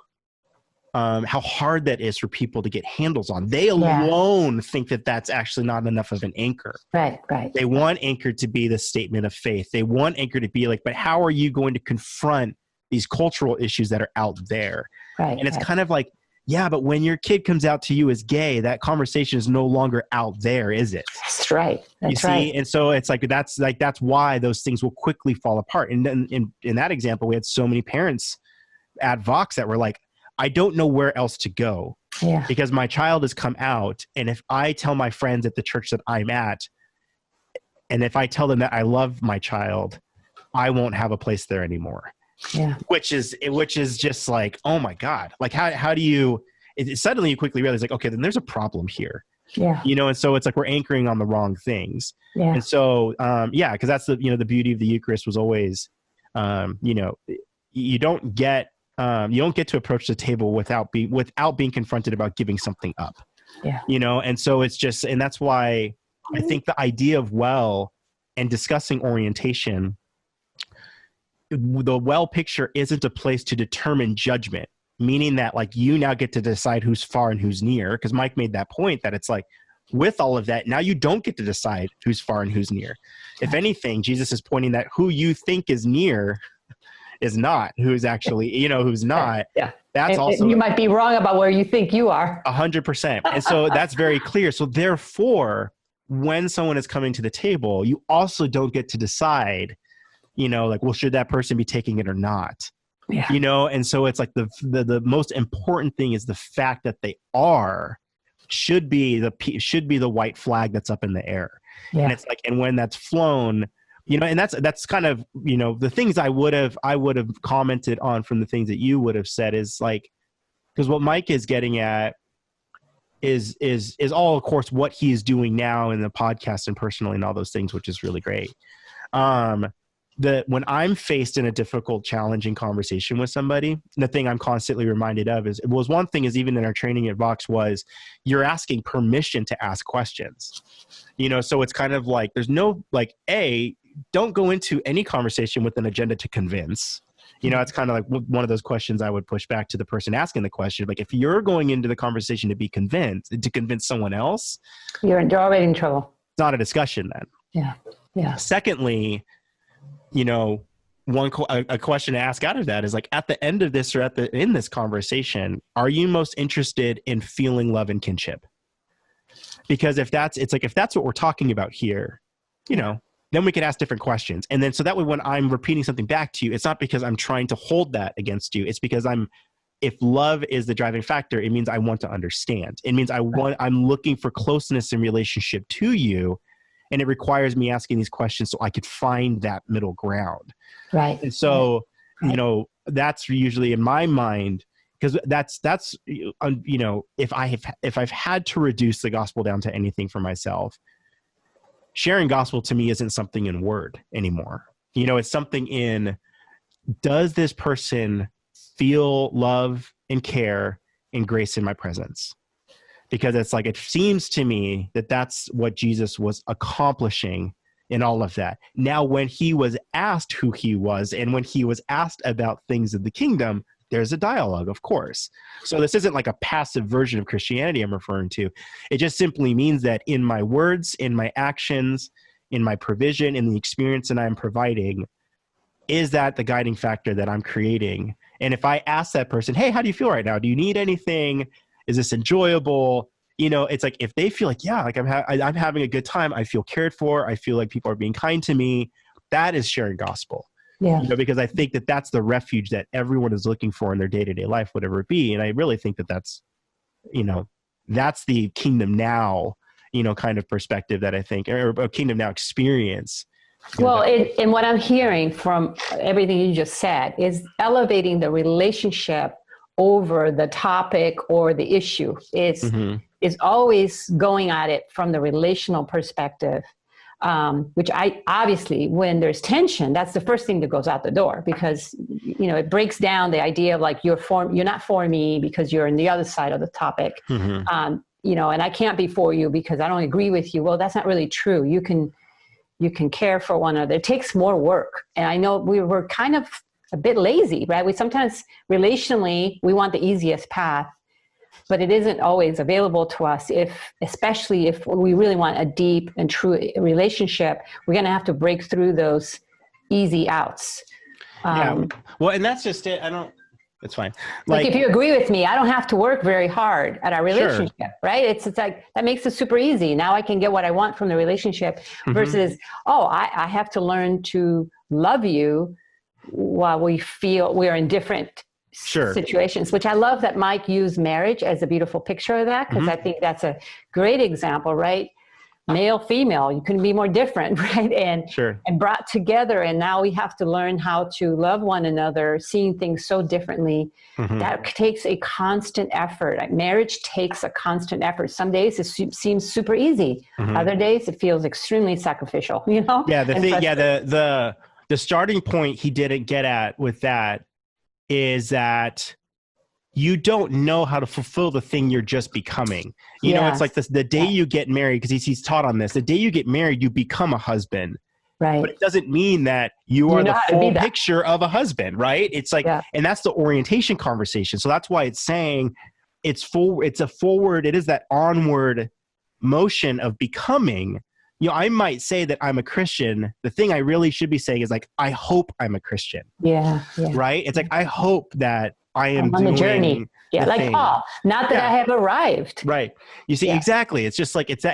how hard that is for people to get handles on. They alone think that that's actually not enough of an anchor. Right, right. They want anchor to be the statement of faith. They want anchor to be like, but how are you going to confront these cultural issues that are out there? Right. And it's kind of like, yeah, but when your kid comes out to you as gay, that conversation is no longer out there, is it? That's right. That's you see? right. And so it's like, that's why those things will quickly fall apart. And then in that example, we had so many parents at VOX that were like, I don't know where else to go because my child has come out. And if I tell my friends at the church that I'm at, and if I tell them that I love my child, I won't have a place there anymore. Yeah. Which is just like, oh my God, like how do you, suddenly you quickly realize like, okay, then there's a problem here. Yeah. You know, and so it's like we're anchoring on the wrong things. Yeah. And so, because that's the beauty of the Eucharist was always, you don't get to approach the table without being confronted about giving something up. Yeah. You know, and so it's just, and that's why I think the idea of well and discussing orientation, the well picture isn't a place to determine judgment, meaning that like you now get to decide who's far and who's near. Because Mike made that point that it's like with all of that, now you don't get to decide who's far and who's near. If anything, Jesus is pointing that who you think is near is not who's actually, who's not. Yeah. That's also, you might be wrong about where you think you are. 100%. And so that's very clear. So therefore, when someone is coming to the table, you also don't get to decide, like, well, should that person be taking it or not? Yeah. And so it's like the most important thing is the fact that they should be the white flag that's up in the air. Yeah. And it's like, and when that's flown, and that's kind of, the things I would have commented on from the things that you would have said is like, because what Mike is getting at is all, of course, what he is doing now in the podcast and personally and all those things, which is really great. When I'm faced in a difficult, challenging conversation with somebody, the thing I'm constantly reminded of is one thing is even in our training at VOX was you're asking permission to ask questions, so it's kind of like, there's no like, don't go into any conversation with an agenda to convince. It's kind of like one of those questions I would push back to the person asking the question. Like, if you're going into the conversation to convince someone else, you're already in trouble. It's not a discussion then. Yeah. Yeah. Secondly, a question to ask out of that is like, at the end of this or in this conversation, are you most interested in feeling love and kinship? Because if that's what we're talking about here, then we can ask different questions. And then, so that way, when I'm repeating something back to you, it's not because I'm trying to hold that against you. It's because if love is the driving factor, it means I want to understand. It means I'm looking for closeness in relationship to you. And it requires me asking these questions so I could find that middle ground. Right. And so, that's usually in my mind, because that's if I've had to reduce the gospel down to anything for myself, sharing gospel to me isn't something in word anymore. It's something in, does this person feel love and care and grace in my presence? Because it's like, it seems to me that that's what Jesus was accomplishing in all of that. Now, when he was asked who he was and when he was asked about things of the kingdom, there's a dialogue, of course. So this isn't like a passive version of Christianity I'm referring to. It just simply means that in my words, in my actions, in my provision, in the experience that I'm providing, is that the guiding factor that I'm creating? And if I ask that person, hey, how do you feel right now? Do you need anything? Is this enjoyable? It's like, if they feel like, yeah, like I'm having a good time, I feel cared for, I feel like people are being kind to me, that is sharing gospel. Yeah. Because I think that that's the refuge that everyone is looking for in their day-to-day life, whatever it be. And I really think that that's the kingdom now, kind of perspective that I think, or a kingdom now experience. Well, and what I'm hearing from everything you just said is elevating the relationship over the topic or the issue. Is always going at it from the relational perspective. Which obviously, when there's tension, that's the first thing that goes out the door, because, it breaks down the idea of like, you're not for me because you're on the other side of the topic. And I can't be for you because I don't agree with you. Well, that's not really true. You can care for one another. It takes more work. And I know we were kind of a bit lazy, right? We sometimes relationally, we want the easiest path, but it isn't always available to us. Especially if we really want a deep and true relationship, we're going to have to break through those easy outs. Well, and that's just it. It's fine. Like if you agree with me, I don't have to work very hard at our relationship, right? It's like, that makes it super easy. Now I can get what I want from the relationship versus, I have to learn to love you while we feel we're in different situations, which I love that Mike used marriage as a beautiful picture of that, because I think that's a great example, right? Male, female, you couldn't be more different, right? And brought together, and now we have to learn how to love one another, seeing things so differently. That takes a constant effort. Like, marriage takes a constant effort. Some days it seems super easy. Other days it feels extremely sacrificial, you know? Yeah, the starting point he didn't get at with that is that you don't know how to fulfill the thing you're just becoming. You know, it's like this, the day you get married, because he's taught on this, the day you get married, you become a husband. Right. But it doesn't mean that you are the full picture of a husband, right? It's like, and that's the orientation conversation. So that's why it's saying it is that onward motion of becoming. You know, I might say that I'm a Christian. The thing I really should be saying is like, I hope I'm a Christian. Yeah. Right? It's like, I hope that I am on doing the journey. Yeah, like thing. Paul. Not that I have arrived. Right. You see, exactly. It's just like it's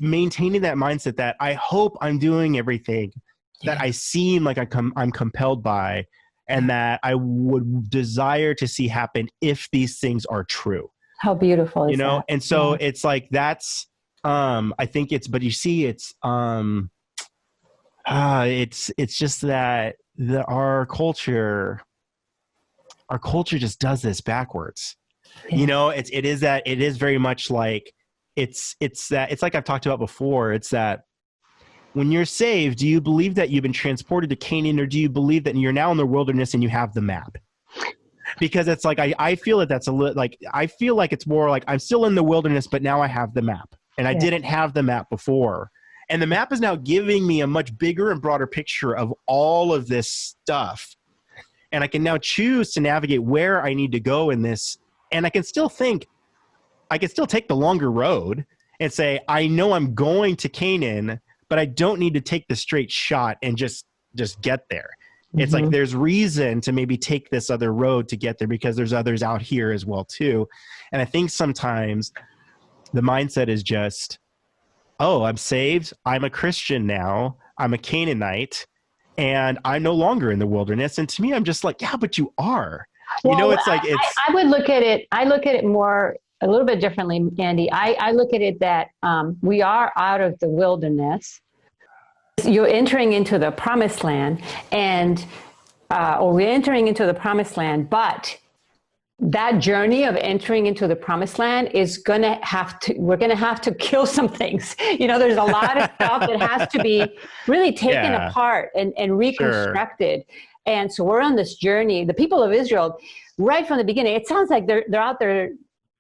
maintaining that mindset that I hope I'm doing everything that I seem like I'm compelled by, and that I would desire to see happen if these things are true. How beautiful is that? And so it's like that's I think it's, but you see, it's just that our culture just does this backwards. You know, it is very much like it's like I've talked about before. It's that when you're saved, do you believe that you've been transported to Canaan, or do you believe that you're now in the wilderness and you have the map? Because it's like, I feel that that's I feel like it's more like I'm still in the wilderness, but now I have the map, and I didn't have the map before. And the map is now giving me a much bigger and broader picture of all of this stuff. And I can now choose to navigate where I need to go in this. And I can still take the longer road and say, I know I'm going to Canaan, but I don't need to take the straight shot and just get there. It's like, there's reason to maybe take this other road to get there, because there's others out here as well too. And I think sometimes the mindset is just, oh, I'm saved. I'm a Christian now. I'm a Canaanite. And I'm no longer in the wilderness. And to me, I'm just like, yeah, but you are. Well, you know, it's like I would look at it. I look at it more a little bit differently, Andy. I look at it that we are out of the wilderness. You're entering into the promised land, or we're entering into the promised land, but that journey of entering into the promised land is we're going to have to kill some things. You know, there's a lot of stuff that has to be really taken apart and reconstructed. And so we're on this journey. The people of Israel, right from the beginning, it sounds like they're out there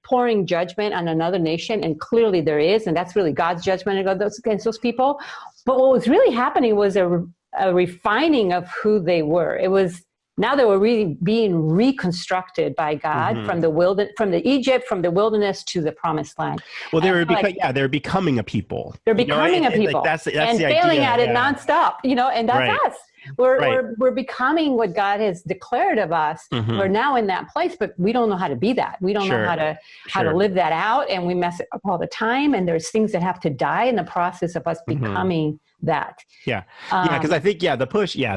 pouring judgment on another nation, and clearly there is, and that's really God's judgment against those people. But what was really happening was a refining of who they were. It was, now they were really being reconstructed by God from the Egypt, from the wilderness to the promised land. Well, they're becoming a people. They're becoming a people, that's and the failing idea. at it nonstop. You know, and that's us. We're becoming what God has declared of us. We're now in that place, but we don't know how to be that. We don't know how to live that out, and we mess it up all the time. And there's things that have to die in the process of us becoming that. Because I think the push, I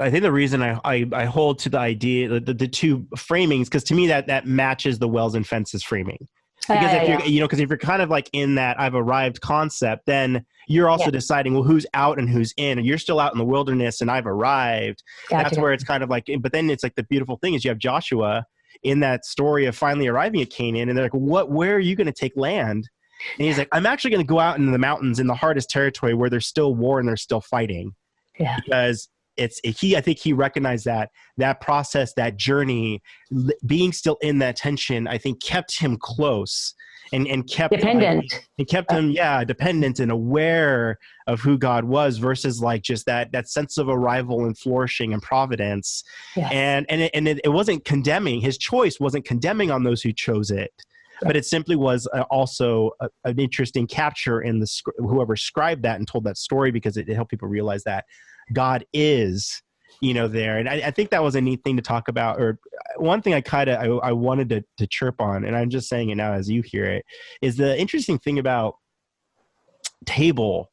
think the reason I hold to the idea, the two framings, because to me that matches the wells and fences framing. Because if you're kind of like in that I've arrived concept, then you're also deciding, well, who's out and who's in, and you're still out in the wilderness and I've arrived. That's where it's kind of like, but then it's like the beautiful thing is you have Joshua in that story of finally arriving at Canaan, and they're like, where are you going to take land? And he's like, I'm actually going to go out into the mountains in the hardest territory where there's still war and they're still fighting. Because I think he recognized that process, that journey, being still in that tension, I think kept him close and kept dependent. It kept him, dependent and aware of who God was, versus like just that sense of arrival and flourishing and providence. Yes. And it wasn't condemning. His choice wasn't condemning on those who chose it, but it simply was also an interesting capture in whoever scribed that and told that story, because it helped people realize that God is, there. And I think that was a neat thing to talk about. Or one thing I wanted to chirp on, and I'm just saying it now as you hear it, is the interesting thing about table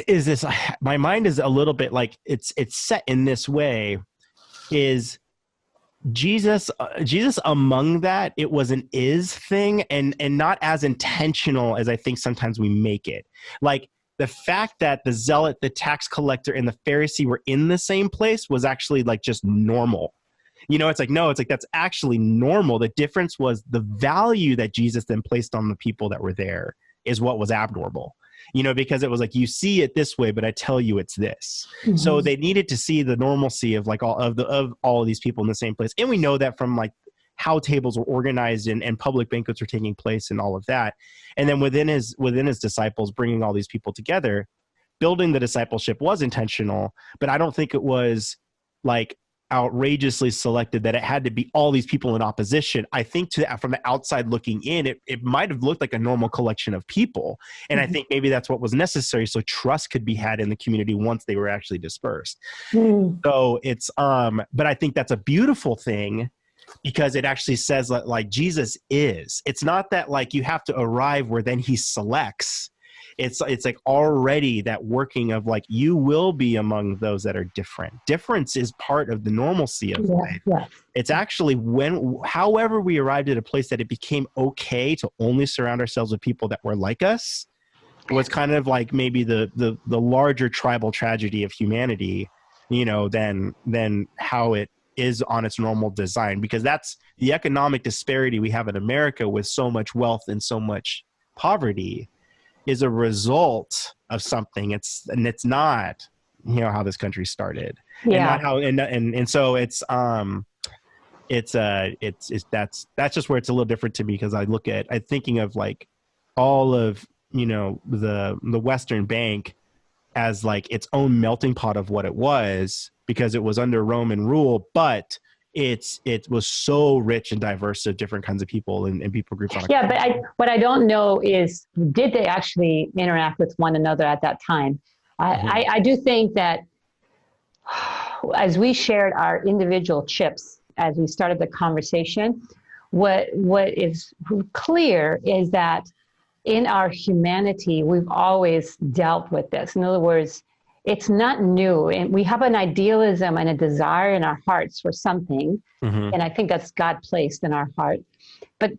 is this. My mind is a little bit like it's set in this way. Is Jesus among that? It was an is thing, and not as intentional as I think sometimes we make it. Like, the fact that the zealot, the tax collector, and the Pharisee were in the same place was actually like just normal. It's like that's actually normal. The difference was the value that Jesus then placed on the people that were there is what was abnormal. Because it was like, you see it this way, but I tell you it's this. Mm-hmm. So they needed to see the normalcy of like all of these people in the same place. And we know that from like how tables were organized and public banquets were taking place and all of that. And then within his disciples, bringing all these people together, building the discipleship was intentional, but I don't think it was like outrageously selected that it had to be all these people in opposition. I think from the outside looking in, it might have looked like a normal collection of people. And I think maybe that's what was necessary, so trust could be had in the community once they were actually dispersed. So it's, but I think that's a beautiful thing, because it actually says that like Jesus is. It's not that like you have to arrive where then he selects. It's like already that working of like, you will be among those that are different. Difference is part of the normalcy of life. Yeah. It's actually however we arrived at a place that it became okay to only surround ourselves with people that were like us, was kind of like maybe the larger tribal tragedy of humanity, than how it is on its normal design, because that's the economic disparity we have in America with so much wealth and so much poverty is a result of something. It's not, how this country started. Yeah. And not how, and so it's that's just where it's a little different to me, because I'm thinking of like all of, the Western Bank as like its own melting pot of what it was, because it was under Roman rule, but it was so rich and diverse of different kinds of people and people groups. But what I don't know is, did they actually interact with one another at that time? I do think that as we shared our individual chips, as we started the conversation, what is clear is that in our humanity, we've always dealt with this. In other words, it's not new. And we have an idealism and a desire in our hearts for something. Mm-hmm. And I think that's God placed in our heart. But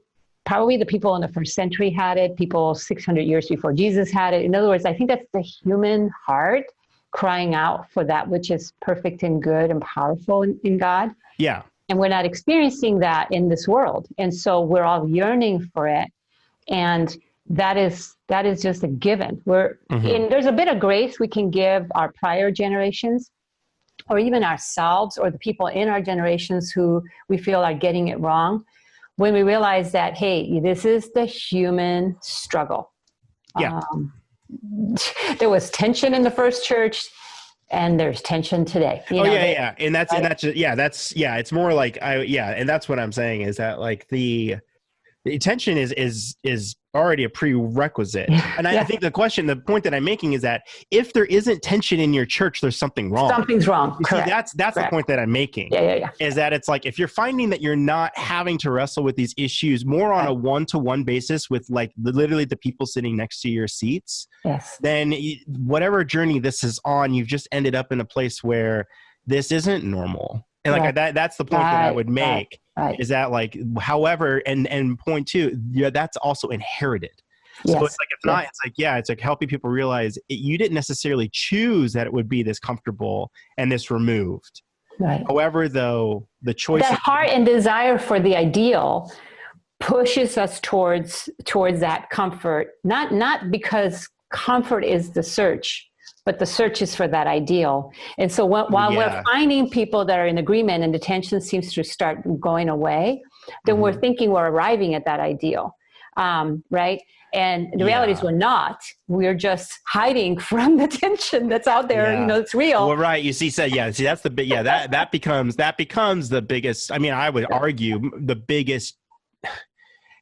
probably the people in the first century had it. People 600 years before Jesus had it. In other words, I think that's the human heart crying out for that which is perfect and good and powerful in God. Yeah. And we're not experiencing that in this world. And so we're all yearning for it. And that is just a given. There's a bit of grace we can give our prior generations, or even ourselves, or the people in our generations who we feel are getting it wrong, when we realize that, hey, this is the human struggle. Yeah. There was tension in the first church, and there's tension today. And it's more like and that's what I'm saying, is that like the tension is already a prerequisite. And I think the point that I'm making is that if there isn't tension in your church, there's something wrong. Something's wrong. Correct. See, that's the point that I'm making. Yeah. Is that it's like, if you're finding that you're not having to wrestle with these issues more on a one-to-one basis with like literally the people sitting next to your seats, then whatever journey this is on, you've just ended up in a place where this isn't normal. And like that's the point that I would make. Right. Is that like, however, and point two, that's also inherited. So it's like, it's like helping people realize you didn't necessarily choose that it would be this comfortable and this removed. Right. However, though, the choice, that heart and desire for the ideal pushes us towards that comfort, not because comfort is the search, but the search is for that ideal. And so while we're finding people that are in agreement and the tension seems to start going away, then we're thinking we're arriving at that ideal. right? And the reality is we're not. We're just hiding from the tension that's out there. You know, it's real. Well, right. You see, that's the big, that becomes the biggest, I mean, I would argue the biggest.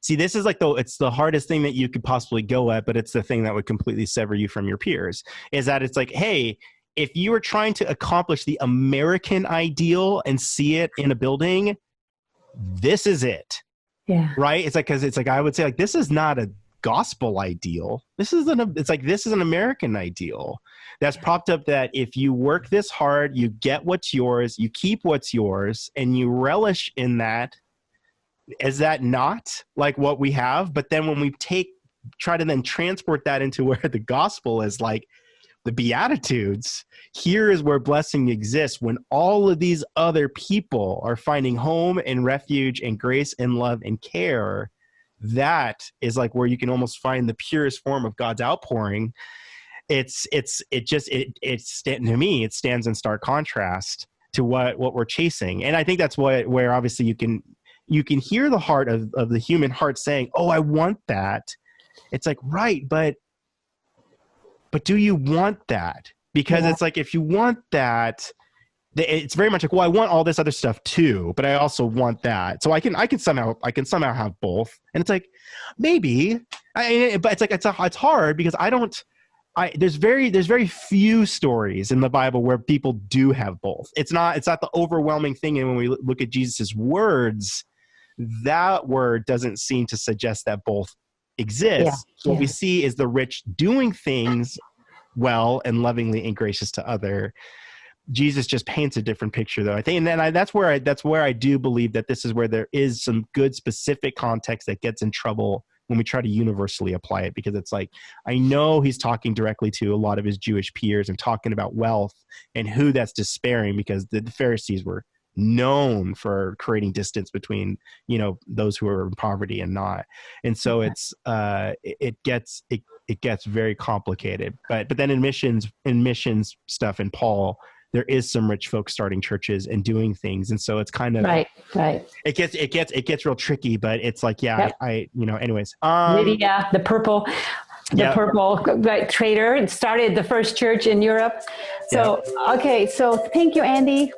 See, this is like it's the hardest thing that you could possibly go at, but it's the thing that would completely sever you from your peers, is that it's like, hey, if you were trying to accomplish the American ideal and see it in a building, this is it. Yeah. Right. It's like, cause it's like, I would say like, this is not a gospel ideal. This is an American ideal that's propped up that if you work this hard, you get what's yours, you keep what's yours, and you relish in that. Is that not like what we have? But then when we try to then transport that into where the gospel is, like the Beatitudes, here is where blessing exists when all of these other people are finding home and refuge and grace and love and care. That is like where you can almost find the purest form of God's outpouring. To me, it stands in stark contrast to what we're chasing. And I think that's where obviously you can hear the heart of the human heart saying, oh, I want that. It's like, right. But do you want that? Because it's like, if you want that, it's very much like, well, I want all this other stuff too, but I also want that. So I can somehow have both. And it's like, maybe, but it's like, it's hard because there's very few stories in the Bible where people do have both. It's not the overwhelming thing. And when we look at Jesus's words, that word doesn't seem to suggest that both exist. What we see is the rich doing things well and lovingly and gracious to other. Jesus just paints a different picture, though, I think. And then that's where I do believe that this is where there is some good specific context that gets in trouble when we try to universally apply it, because it's like, I know he's talking directly to a lot of his Jewish peers and talking about wealth and who that's despairing, because the Pharisees were known for creating distance between, those who are in poverty and not. And so it gets very complicated. But then in missions stuff in Paul, there is some rich folks starting churches and doing things. And so it's kind of right. It gets real tricky, but it's like, anyways. Lydia, the purple trader, and started the first church in Europe. So, okay. So thank you, Andy.